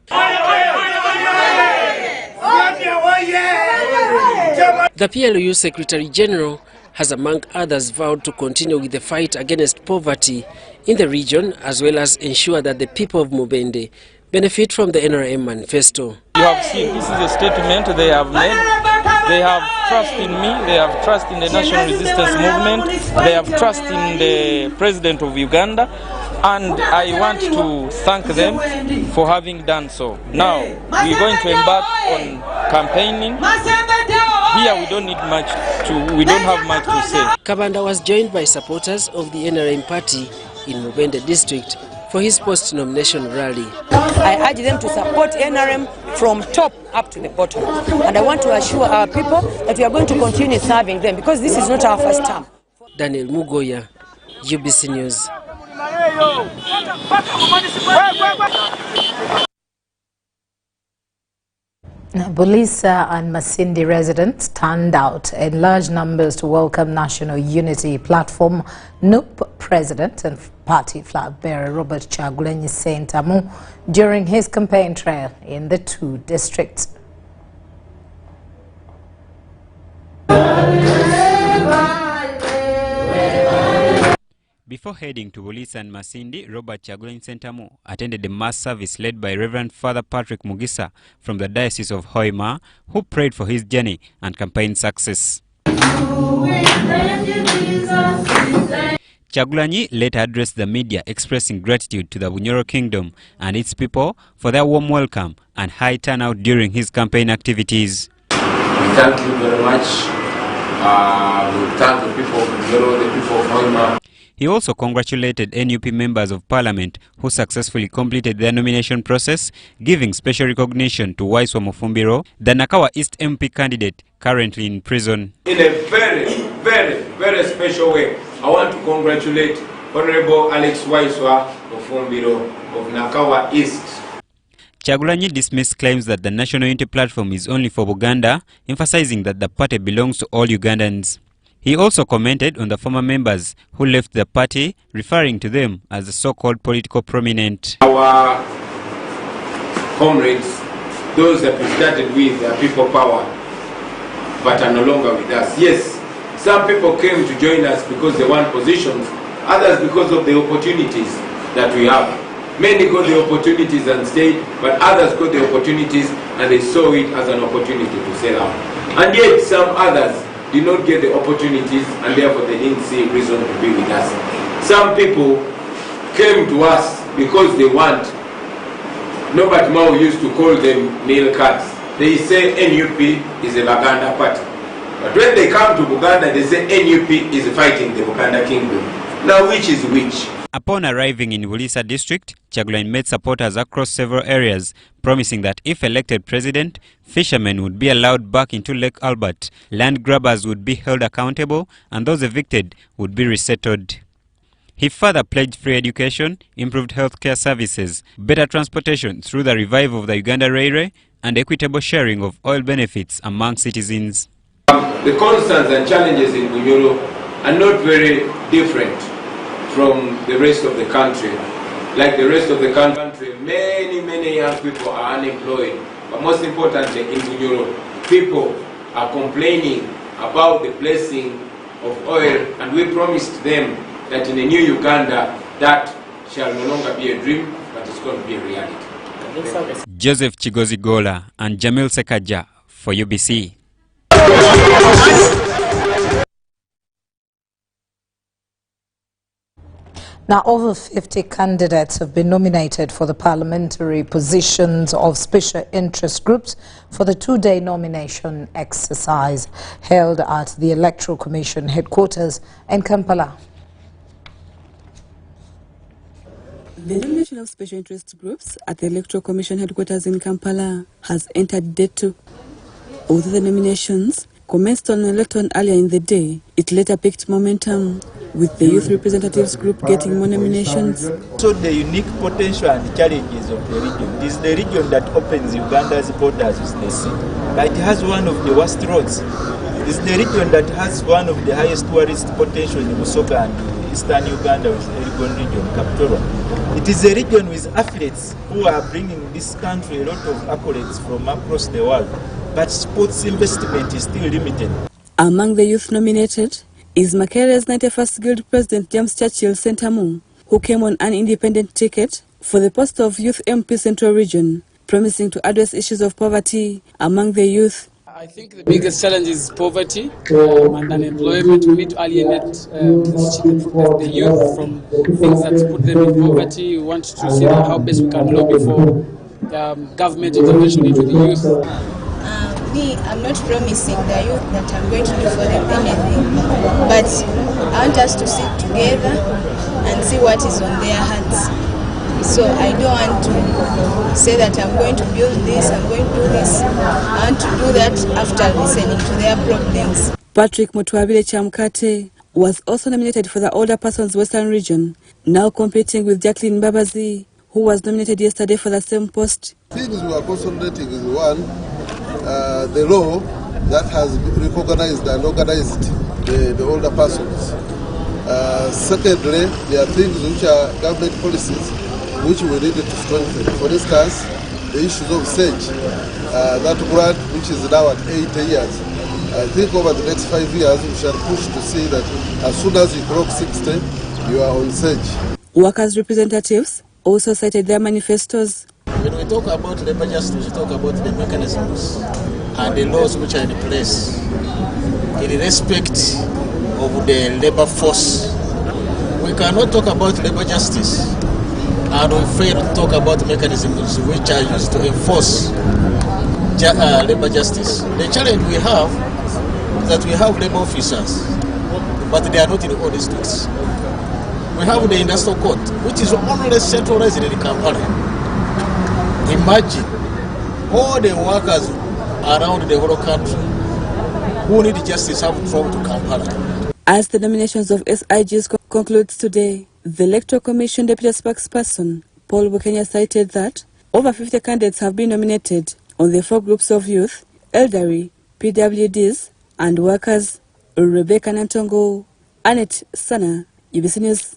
S7: The PLU Secretary General has, among others, vowed to continue with the fight against poverty in the region, as well as ensure that the people of Mubende benefit from the NRM manifesto.
S13: You have seen, this is a statement they have made. They have trust in me, they have trust in the National Resistance Movement, they have trust in the President of Uganda, and I want to thank them for having done so. Now, we're going to embark on campaigning. Here we don't have much to say.
S7: Kabanda was joined by supporters of the NRM party in Mubende district for his post-nomination rally.
S27: I urge them to support NRM from top up to the bottom. And I want to assure our people that we are going to continue serving them, because this is not our first term.
S7: Daniel Mugoya, UBC News.
S1: Bulisa and Masindi residents turned out in large numbers to welcome National Unity Platform NUP President and party flag bearer Robert Kyagulanyi Ssentamu during his campaign trail in the 2 districts.
S28: Before heading to Bulisa and Masindi, Robert Kyagulanyi Ssentamu attended a mass service led by Reverend Father Patrick Mugisa from the Diocese of Hoima, who prayed for his journey and campaign success. Kyagulanyi later addressed the media, expressing gratitude to the Bunyoro Kingdom and its people for their warm welcome and high turnout during his campaign activities.
S29: We thank you very much. We thank the people of Bunyoro, the people of Hoima.
S28: He also congratulated NUP members of parliament who successfully completed their nomination process, giving special recognition to Waiswa Mufumbiro, the Nakawa East MP candidate currently in prison.
S29: In a very special way, I want to congratulate Honorable Alex Waiswa Mufumbiro of Nakawa East.
S28: Kyagulanyi dismissed claims that the National Unity Platform is only for Buganda, emphasizing that the party belongs to all Ugandans. He also commented on the former members who left the party, referring to them as the so-called political prominent.
S29: Our comrades, those that we started with, are people power, but are no longer with us. Yes, some people came to join us because they want positions, others because of the opportunities. that we have. Many got the opportunities and stayed, but others got the opportunities and they saw it as an opportunity to sell out. And yet some others did not get the opportunities and therefore they didn't see reason to be with us. Some people came to us because they want. Norbert Mao used to call them nail cards. They say NUP is a Buganda party. But when they come to Buganda, they say NUP is fighting the Buganda kingdom. Now which is which?
S28: Upon arriving in Bulisa district, Kyagulanyi met supporters across several areas, promising that if elected president, fishermen would be allowed back into Lake Albert, land grabbers would be held accountable, and those evicted would be resettled. He further pledged free education, improved healthcare services, better transportation through the revival of the Uganda Railway, and equitable sharing of oil benefits among citizens.
S29: The concerns and challenges in Bunyoro are not very different from the rest of the country. Like the rest of the country, many young people are unemployed. But most importantly, in Bunyoro, people are complaining about the blessing of oil, and we promised them that in a new Uganda, that shall no longer be a dream, but it's going to be a reality.
S28: Joseph Chigozigola and Jamil Sekaja for UBC.
S1: Now, over 50 candidates have been nominated for the parliamentary positions of special interest groups for the two-day nomination exercise held at the Electoral Commission headquarters in Kampala.
S4: The nomination of special interest groups at the Electoral Commission headquarters in Kampala has entered day 2. Although the nominations commenced on electoral earlier in the day, it later picked momentum, with the youth representatives group getting more nominations.
S11: So the unique potential and challenges of the region is the region that opens Uganda's borders with the sea. But it has one of the worst roads. It's the region that has one of the highest tourist potential in Busoga and Eastern Uganda with Elgon region, Kaptorwa. It is a region with athletes who are bringing this country a lot of accolades from across the world. But sports investment is still limited.
S4: Among the youth nominated is Makerele's 91st Guild President James Churchill Sentamu, who came on an independent ticket for the post of Youth MP Central Region, promising to address issues of poverty among the youth.
S9: I think the biggest challenge is poverty and unemployment. We need to alienate the youth from things that put them in poverty. We want to see how best we can lobby for government intervention into the youth.
S14: I'm not promising the youth that I'm going to do for them anything, but I want us to sit together and see what is on their hearts. So I don't want to say that I'm going to build this, I'm going to do this. I want to do that after listening to their problems.
S4: Patrick Mutwabile Chamkate was also nominated for the Older Persons Western Region, now competing with Jacqueline Babazi, who was nominated yesterday for the same post.
S15: Things we are consolidating is one, the law that has recognized and organized the older persons. Secondly, there are things which are government policies which we needed to strengthen. For instance, the issues of SAGE, that grant which is now at 8 years. I think over the next 5 years we shall push to see that as soon as you clock 60, you are on SAGE.
S4: Workers' representatives also cited their manifestos.
S16: When we talk about labor justice, we talk about the mechanisms and the laws which are in place in respect of the labor force. We cannot talk about labor justice and we fail to talk about mechanisms which are used to enforce labor justice. The challenge we have is that we have labor officers, but they are not in all districts. We have the industrial court, which is only centralized in Kampala. Imagine all the workers around the whole country who need justice have to travel to Kampala.
S4: As the nominations of SIGs concludes today, the Electoral Commission Deputy Spokesperson Paul Bukenya cited that over 50 candidates have been nominated on the 4 groups of youth, elderly, PWDs, and workers. Rebecca Nantongo, Annette Sana, UBC News.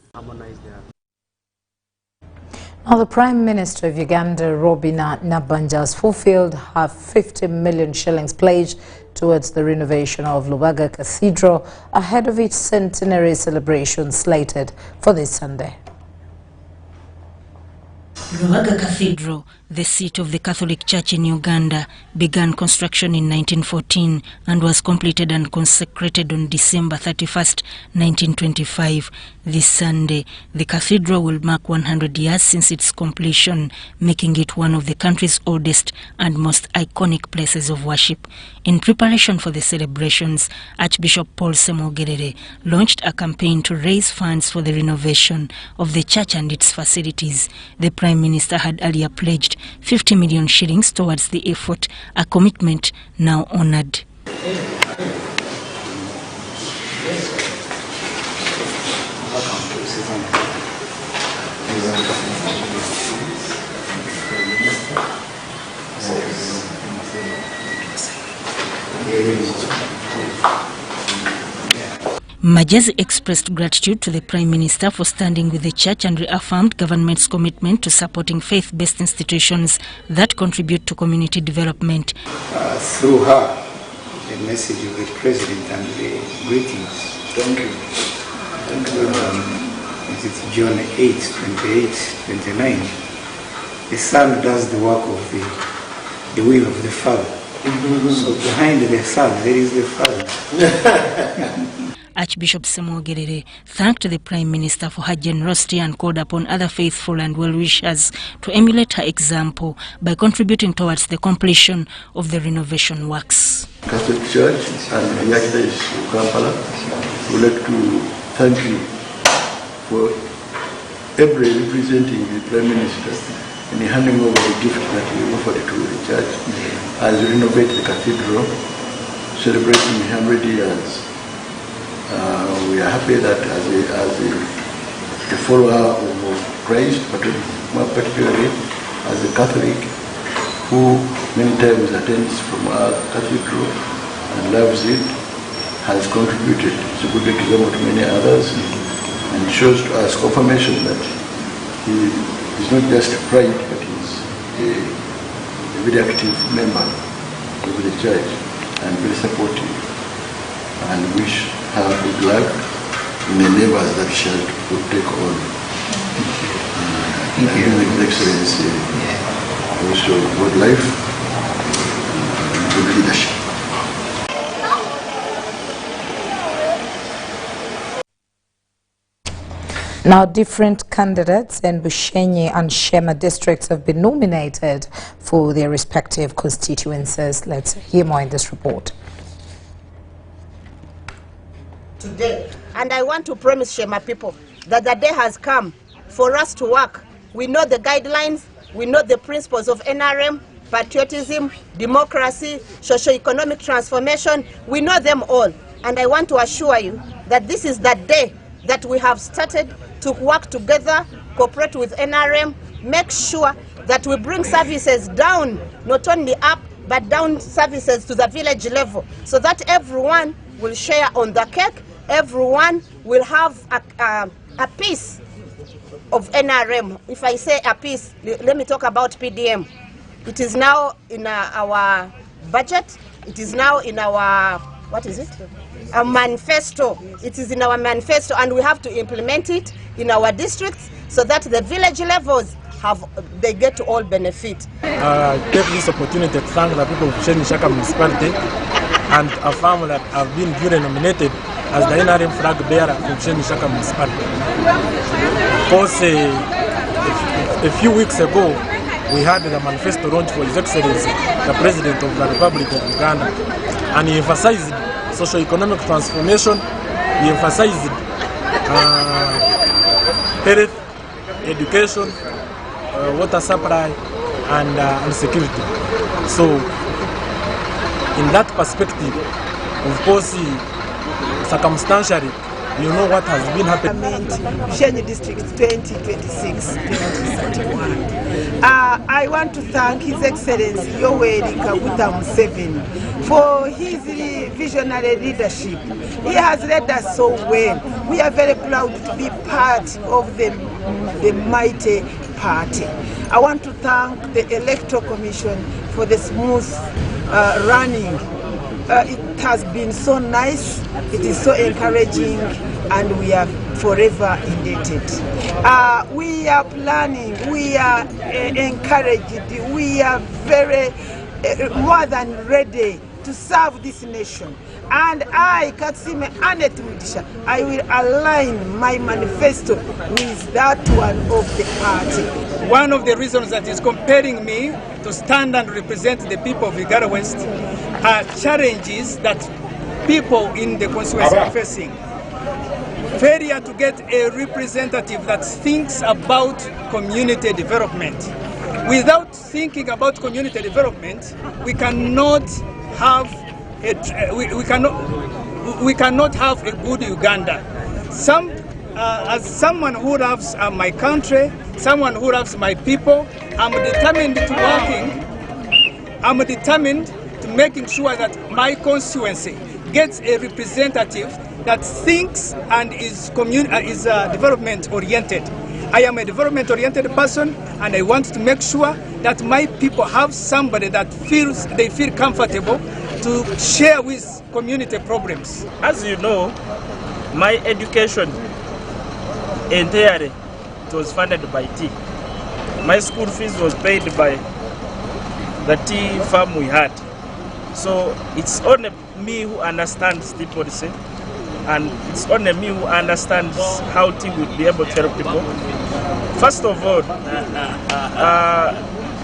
S1: Now, the Prime Minister of Uganda, Robina Nabanja, has fulfilled her 50 million shillings pledge towards the renovation of Lubaga Cathedral ahead of its centenary celebration slated for this Sunday.
S2: Ruaga Cathedral, the seat of the Catholic Church in Uganda, began construction in 1914 and was completed and consecrated on December 31st, 1925. This Sunday, the cathedral will mark 100 years since its completion, making it one of the country's oldest and most iconic places of worship. In preparation for the celebrations, Archbishop Paul Semogerere launched a campaign to raise funds for the renovation of the church and its facilities. The Prime Minister had earlier pledged 50 million shillings towards the effort, a commitment now honoured. Majazi expressed gratitude to the Prime Minister for standing with the church and reaffirmed government's commitment to supporting faith-based institutions that contribute to community development.
S17: Through her, the message of the President and the greetings. Thank you. Thank you. It's John 8, 28, 29. The Son does the work of the will of the Father. So behind the Son, there is the Father.
S2: Archbishop Semogerere thanked the Prime Minister for her generosity and called upon other faithful and well-wishers to emulate her example by contributing towards the completion of the renovation works.
S18: Catholic Church and the Archdiocese of Kampala would like to thank you for every representing the Prime Minister in handing over the gift that you offered to the church as you renovate the cathedral, celebrating 100 years. We are happy that as a follower of Christ, but more particularly as a Catholic who many times attends from our cathedral and loves it, has contributed. It's a good example to many others and shows to us confirmation that he is not just pride, but he's a very active member of the church and very supportive, and wish her good luck in the neighbors that shall take on. Thank you. His Excellency, also good life, good leadership.
S1: Now, different candidates in Bushenyi and Shema districts have been nominated for their respective constituencies. Let's hear more in this report.
S19: Today, and I want to promise Shema people that the day has come for us to work. We know the guidelines, we know the principles of NRM, patriotism, democracy, socio-economic transformation, we know them all. And I want to assure you that this is the day that we have started to work together, cooperate with NRM, make sure that we bring services down, not only up, but down services to the village level, so that everyone will share on the cake, everyone will have a piece of NRM. If I say a piece, let me talk about PDM. It is now in our budget, it is now in our, what is it? A manifesto. It is in our manifesto, and we have to implement it in our districts so that the village levels they get to all benefit.
S20: Take this opportunity to thank the people of Bushenyi Shaka municipality and affirm that I've been duly nominated as the NRM flag bearer for Bushenyi Shaka municipality. Because a few weeks ago, we had the manifesto launch for His Excellency, the President of the Republic of Uganda, and he emphasized socio-economic transformation, he emphasized health, education, water supply, and security. So, in that perspective, of course, circumstantially, you know what has been happening.
S21: Bushenyi District 2026-2031. I want to thank His Excellency Yoweri Kaguta Museveni for his visionary leadership. He has led us so well. We are very proud to be part of the mighty party. I want to thank the Electoral Commission for the smooth running. It has been so nice, it is so encouraging, and we are forever indebted. We are planning, we are encouraged, we are very more than ready to serve this nation. And I, Katsime Annette Mugisha, I will align my manifesto with that one of the party.
S3: One of the reasons that is compelling me to stand and represent the people of Uganda West are challenges that people in the constituency are facing. Failure to get a representative that thinks about community development. Without thinking about community development, we cannot have we cannot have a good Uganda. As someone who loves my country, someone who loves my people, I'm determined to making sure that my constituency gets a representative that thinks and is development oriented. I am a development oriented person, and I want to make sure that my people have somebody that they feel comfortable to share with community problems.
S20: As you know, my education entirely was funded by tea. My school fees was paid by the tea farm we had. So it's only me who understands tea policy, and it's only me who understands how tea would be able to help people. First of all,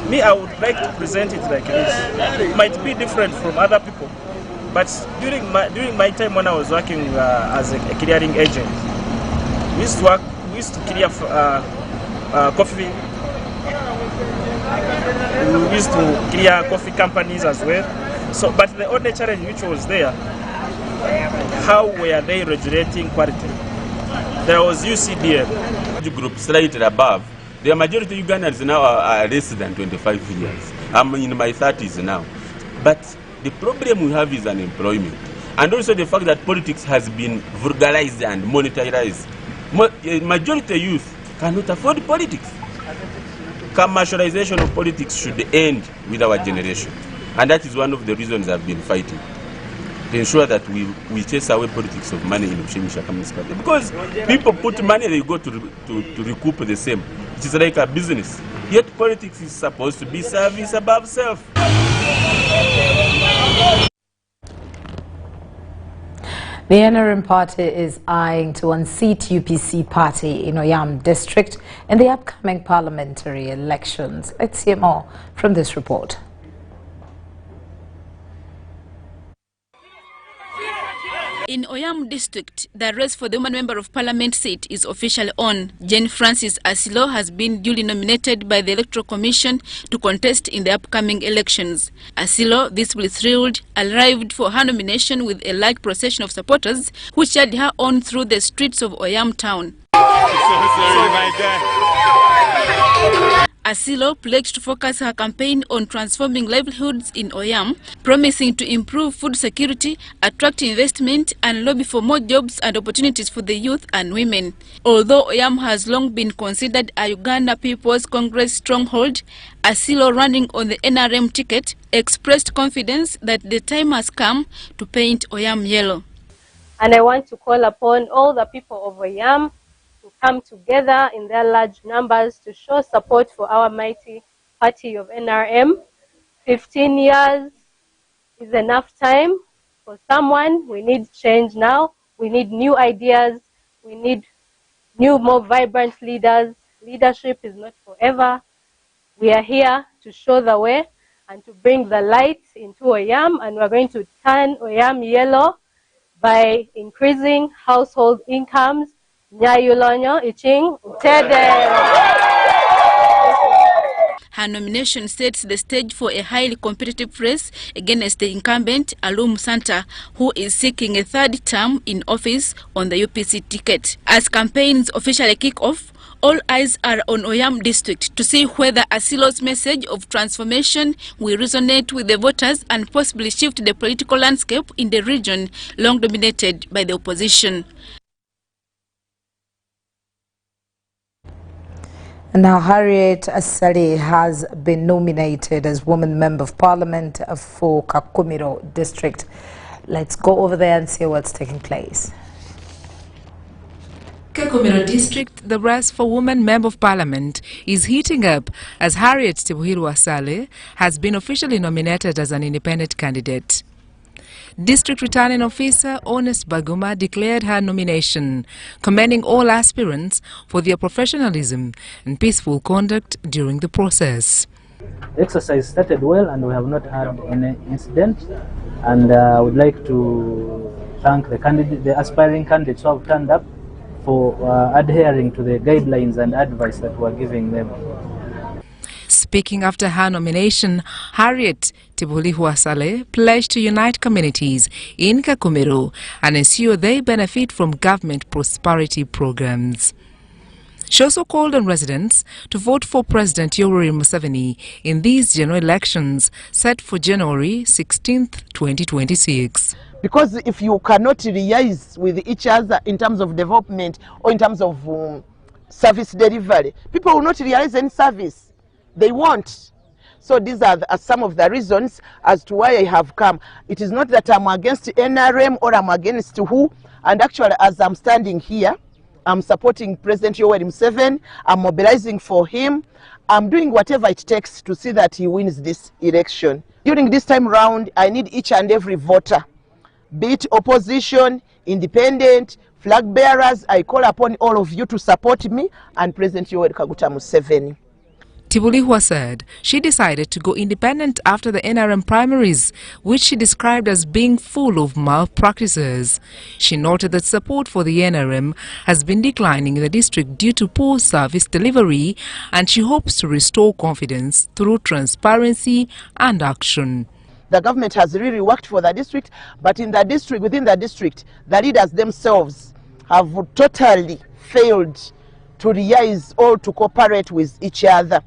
S20: I would like to present it like this. It might be different from other people, but during my time when I was working as a clearing agent, we used to clear coffee. We used to clear coffee companies as well. So, but the only challenge which was there, how were they regulating quality? There was UCDL.
S5: Group slightly above. The majority of Ugandans now are less than 25 years. I'm in my 30s now. But the problem we have is unemployment. And also the fact that politics has been vulgarized and monetarized. Majority of youth cannot afford politics. Commercialization of politics should end with our generation. And that is one of the reasons I've been fighting, to ensure that we chase away politics of money in Shaka municipality. Because people put money, they go to recoup the same. It is like a business. Yet politics is supposed to be service above self.
S1: The NRM party is eyeing to unseat UPC party in Oyam district in the upcoming parliamentary elections. Let's hear more from this report.
S6: In Oyam district, the race for the woman member of parliament seat is officially on. Jane Francis Asilo has been duly nominated by the Electoral Commission to contest in the upcoming elections. Asilo, visibly thrilled, arrived for her nomination with a large procession of supporters who cheered her on through the streets of Oyam town. Asilo pledged to focus her campaign on transforming livelihoods in Oyam, promising to improve food security, attract investment, and lobby for more jobs and opportunities for the youth and women. Although Oyam has long been considered a Uganda People's Congress stronghold, Asilo, running on the NRM ticket, expressed confidence that the time has come to paint Oyam yellow.
S8: And I want to call upon all the people of Oyam to come together in their large numbers to show support for our mighty party of NRM. 15 years is enough time for someone. We need change now. We need new ideas. We need new, more vibrant leaders. Leadership is not forever. We are here to show the way and to bring the light into Oyam, and we're going to turn Oyam yellow by increasing household incomes.
S6: Her nomination sets the stage for a highly competitive race against the incumbent Alum Santa, who is seeking a third term in office on the UPC ticket. As campaigns officially kick off, all eyes are on Oyam district to see whether Asilo's message of transformation will resonate with the voters and possibly shift the political landscape in the region long dominated by the opposition.
S1: Now, Harriet Asali has been nominated as Woman Member of Parliament for Kakumiro District. Let's go over there and see what's taking place.
S10: Kakumiro District, the race for Women Member of Parliament is heating up as Harriet Tibuhiru Asale has been officially nominated as an independent candidate. District Returning Officer Honest Baguma declared her nomination, commending all aspirants for their professionalism and peaceful conduct during the process.
S12: The exercise started well and we have not had any incident, and I would like to thank the aspiring candidates who have turned up for adhering to the guidelines and advice that we are giving them.
S10: Speaking after her nomination, Harriet Tibuhiru Asale pledged to unite communities in Kakumiro and ensure they benefit from government prosperity programs. She also called on residents to vote for President Yoweri Museveni in these general elections set for January 16th, 2026.
S21: Because if you cannot liaise with each other in terms of development or in terms of service delivery, people will not realize any service. They won't. So these are some of the reasons as to why I have come. It is not that I'm against NRM or I'm against who. And actually, as I'm standing here, I'm supporting President Yoweri Museveni. I'm mobilizing for him. I'm doing whatever it takes to see that he wins this election. During this time round, I need each and every voter, be it opposition, independent, flag bearers. I call upon all of you to support me and President Yoweri Museveni.
S10: Tibuhiru said she decided to go independent after the NRM primaries, which she described as being full of malpractices. She noted that support for the NRM has been declining in the district due to poor service delivery, and she hopes to restore confidence through transparency and action.
S21: The government has really worked for the district, but in the district, within the district, the leaders themselves have totally failed to liaise or to cooperate with each other.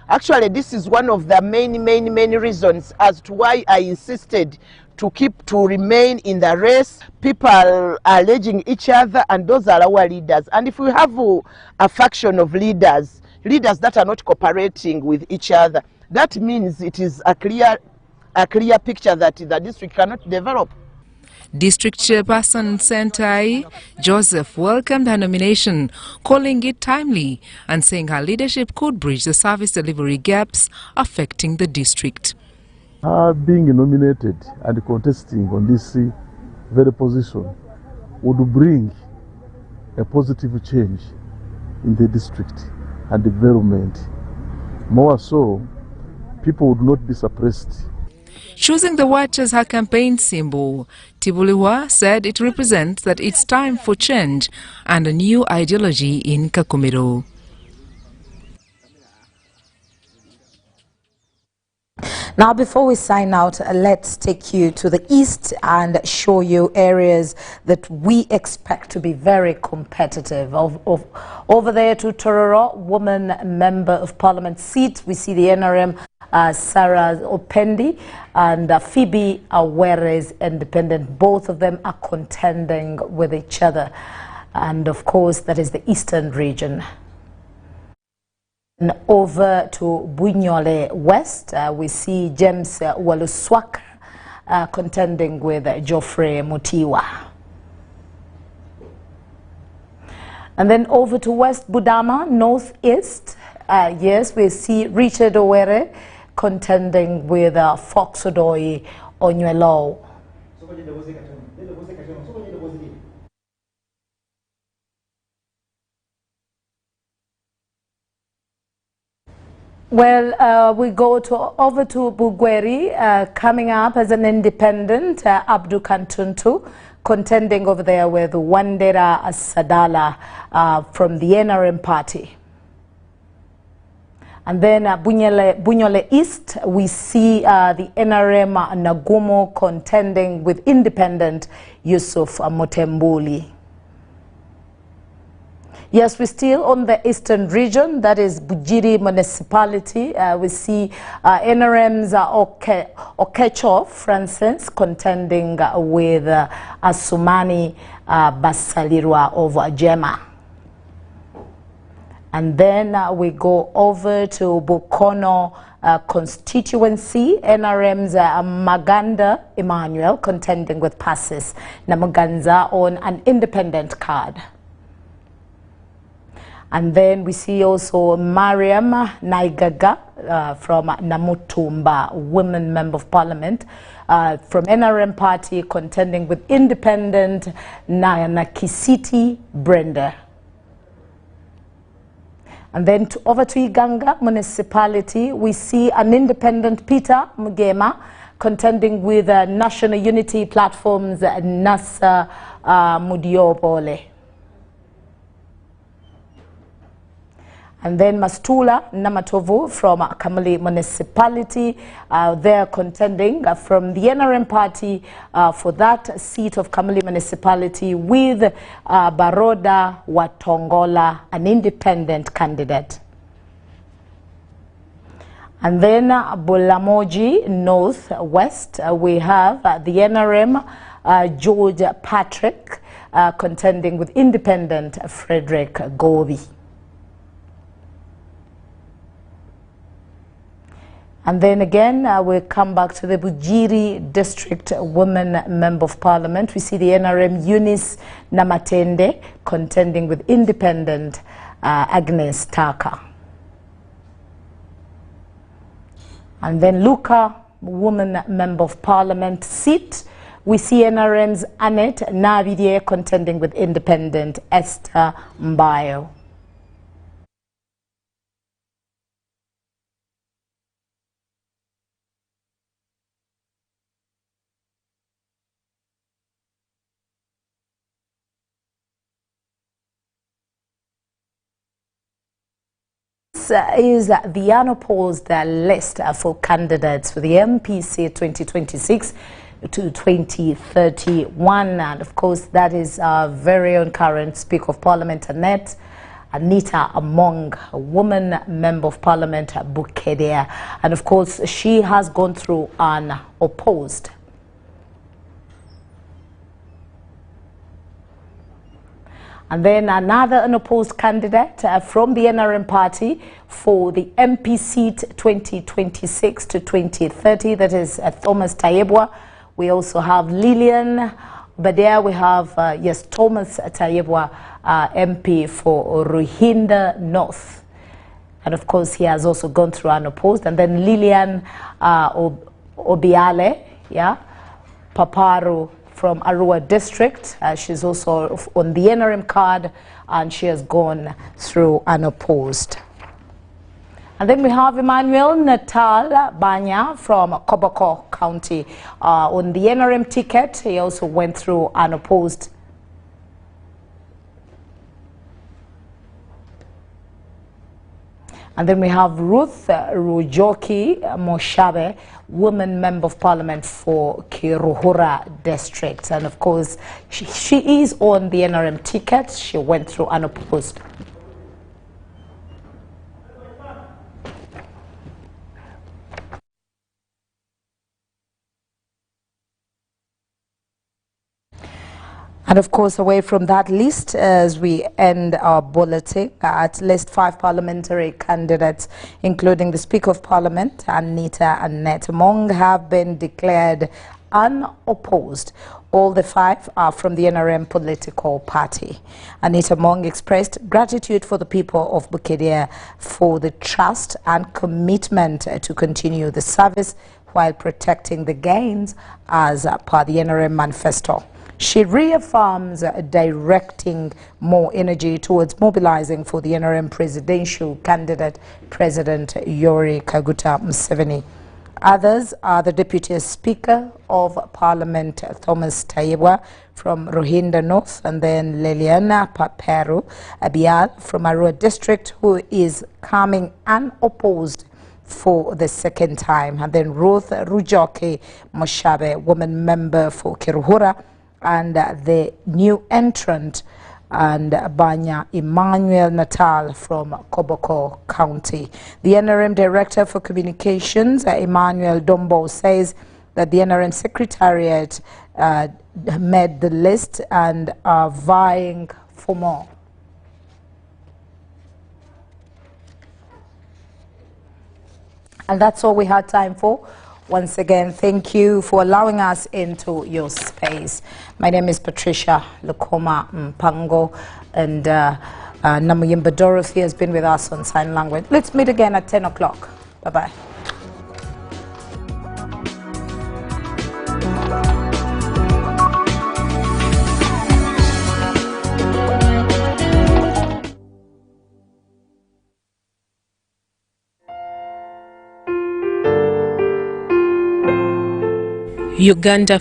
S21: Actually, this is one of the many reasons as to why I insisted to remain in the race. People are alleging each other, and those are our leaders. And if we have a faction of leaders that are not cooperating with each other, that means it is a clear picture that the district cannot develop.
S10: District Chairperson Sentai Joseph welcomed her nomination, calling it timely and saying her leadership could bridge the service delivery gaps affecting the district.
S18: Being nominated and contesting on this very position would bring a positive change in the district and development. More so, people would not be suppressed.
S10: Choosing the watch as her campaign symbol, Tibuhiru said it represents that it's time for change and a new ideology in Kakumiro.
S1: Now, before we sign out, let's take you to the east and show you areas that we expect to be very competitive. Over there to Tororo, woman member of parliament seat, we see the NRM Sarah Opendi and Phoebe Awere's independent. Both of them are contending with each other. And of course, that is the eastern region. And over to Bunyole West, we see James Waluswak contending with Geoffrey Mutiwa. And then over to West Budama, Northeast, yes, we see Richard Owere contending with Fox Odoi Onywelo. Well, we go over to Bugweri, coming up as an independent, Abdu Kantuntu, contending over there with Wandera Sadala from the NRM party. And then Bunyole East, we see the NRM Nagumo contending with independent Yusuf Motembuli. Yes, we're still on the eastern region, that is Bujiri municipality. We see NRM's Okecho Francis contending with Asumani Basalirwa of Jema. And then we go over to Bukono constituency. NRM's Maganda Emmanuel contending with Passes Namuganza on an independent card. And then we see also Mariam Naigaga from Namutumba, Women Member of Parliament, from NRM Party, contending with independent Nakisiti Brenda. And then over to Iganga Municipality, we see an independent Peter Mugema contending with National Unity Platform's Nasa Mudiobole. And then Mastula Namatovu from Kamali Municipality, they're contending from the NRM Party for that seat of Kamali Municipality with Baroda Watongola, an independent candidate. And then Bulamoji North West, we have the NRM George Patrick contending with independent Frederick Gobi. And then again, we'll come back to the Bujiri District Women Member of Parliament. We see the NRM Eunice Namatende contending with independent Agnes Taka. And then Luka, Woman Member of Parliament seat. We see NRM's Annette Navidie contending with independent Esther Mbayo. Is the unopposed list for candidates for the MPC 2026 to 2031, and of course that is our very own current Speaker of Parliament Annette Anita Among, a woman Member of Parliament Bukedea, and of course she has gone through unopposed. And then another unopposed candidate from the NRM party for the MP seat 2026 to 2030, that is Thomas Tayebwa. We also have Lillian, but there we have, yes, Thomas Tayebwa, MP for Ruhinda North. And of course, he has also gone through unopposed. And then Lillian Obiale, yeah, Paparu, from Arua District. She's also on the NRM card and she has gone through unopposed. And then we have Emmanuel Natal Banya from Koboko County on the NRM ticket. He also went through unopposed. And then we have Ruth Rujoki Moshabe, Woman Member of Parliament for Kiruhura District. And of course, she is on the NRM ticket. She went through unopposed. And of course, away from that list, as we end our bulletin, at least 5 parliamentary candidates, including the Speaker of Parliament, Anita Annette Among, have been declared unopposed. All the 5 are from the NRM political party. Anita Among expressed gratitude for the people of Bukedea for the trust and commitment to continue the service while protecting the gains as per the NRM manifesto. She reaffirms directing more energy towards mobilizing for the NRM presidential candidate, President Yoweri Kaguta Museveni. Others are the Deputy Speaker of Parliament, Thomas Tayebwa from Ruhinda North, and then Liliana Paperu Abial from Arua District, who is coming unopposed for the second time, and then Ruth Rujoki Moshabe, woman member for Kiruhura, and the new entrant and Banya Emmanuel Natal from Koboko County. The NRM Director for Communications, Emmanuel Dombo, says that the NRM Secretariat made the list and are vying for more. And that's all we had time for. Once again, thank you for allowing us into your space. My name is Patricia Lukoma Mpango, and Namuyimba Dorothy has been with us on sign language. Let's meet again at 10 o'clock. Bye-bye.
S7: Uganda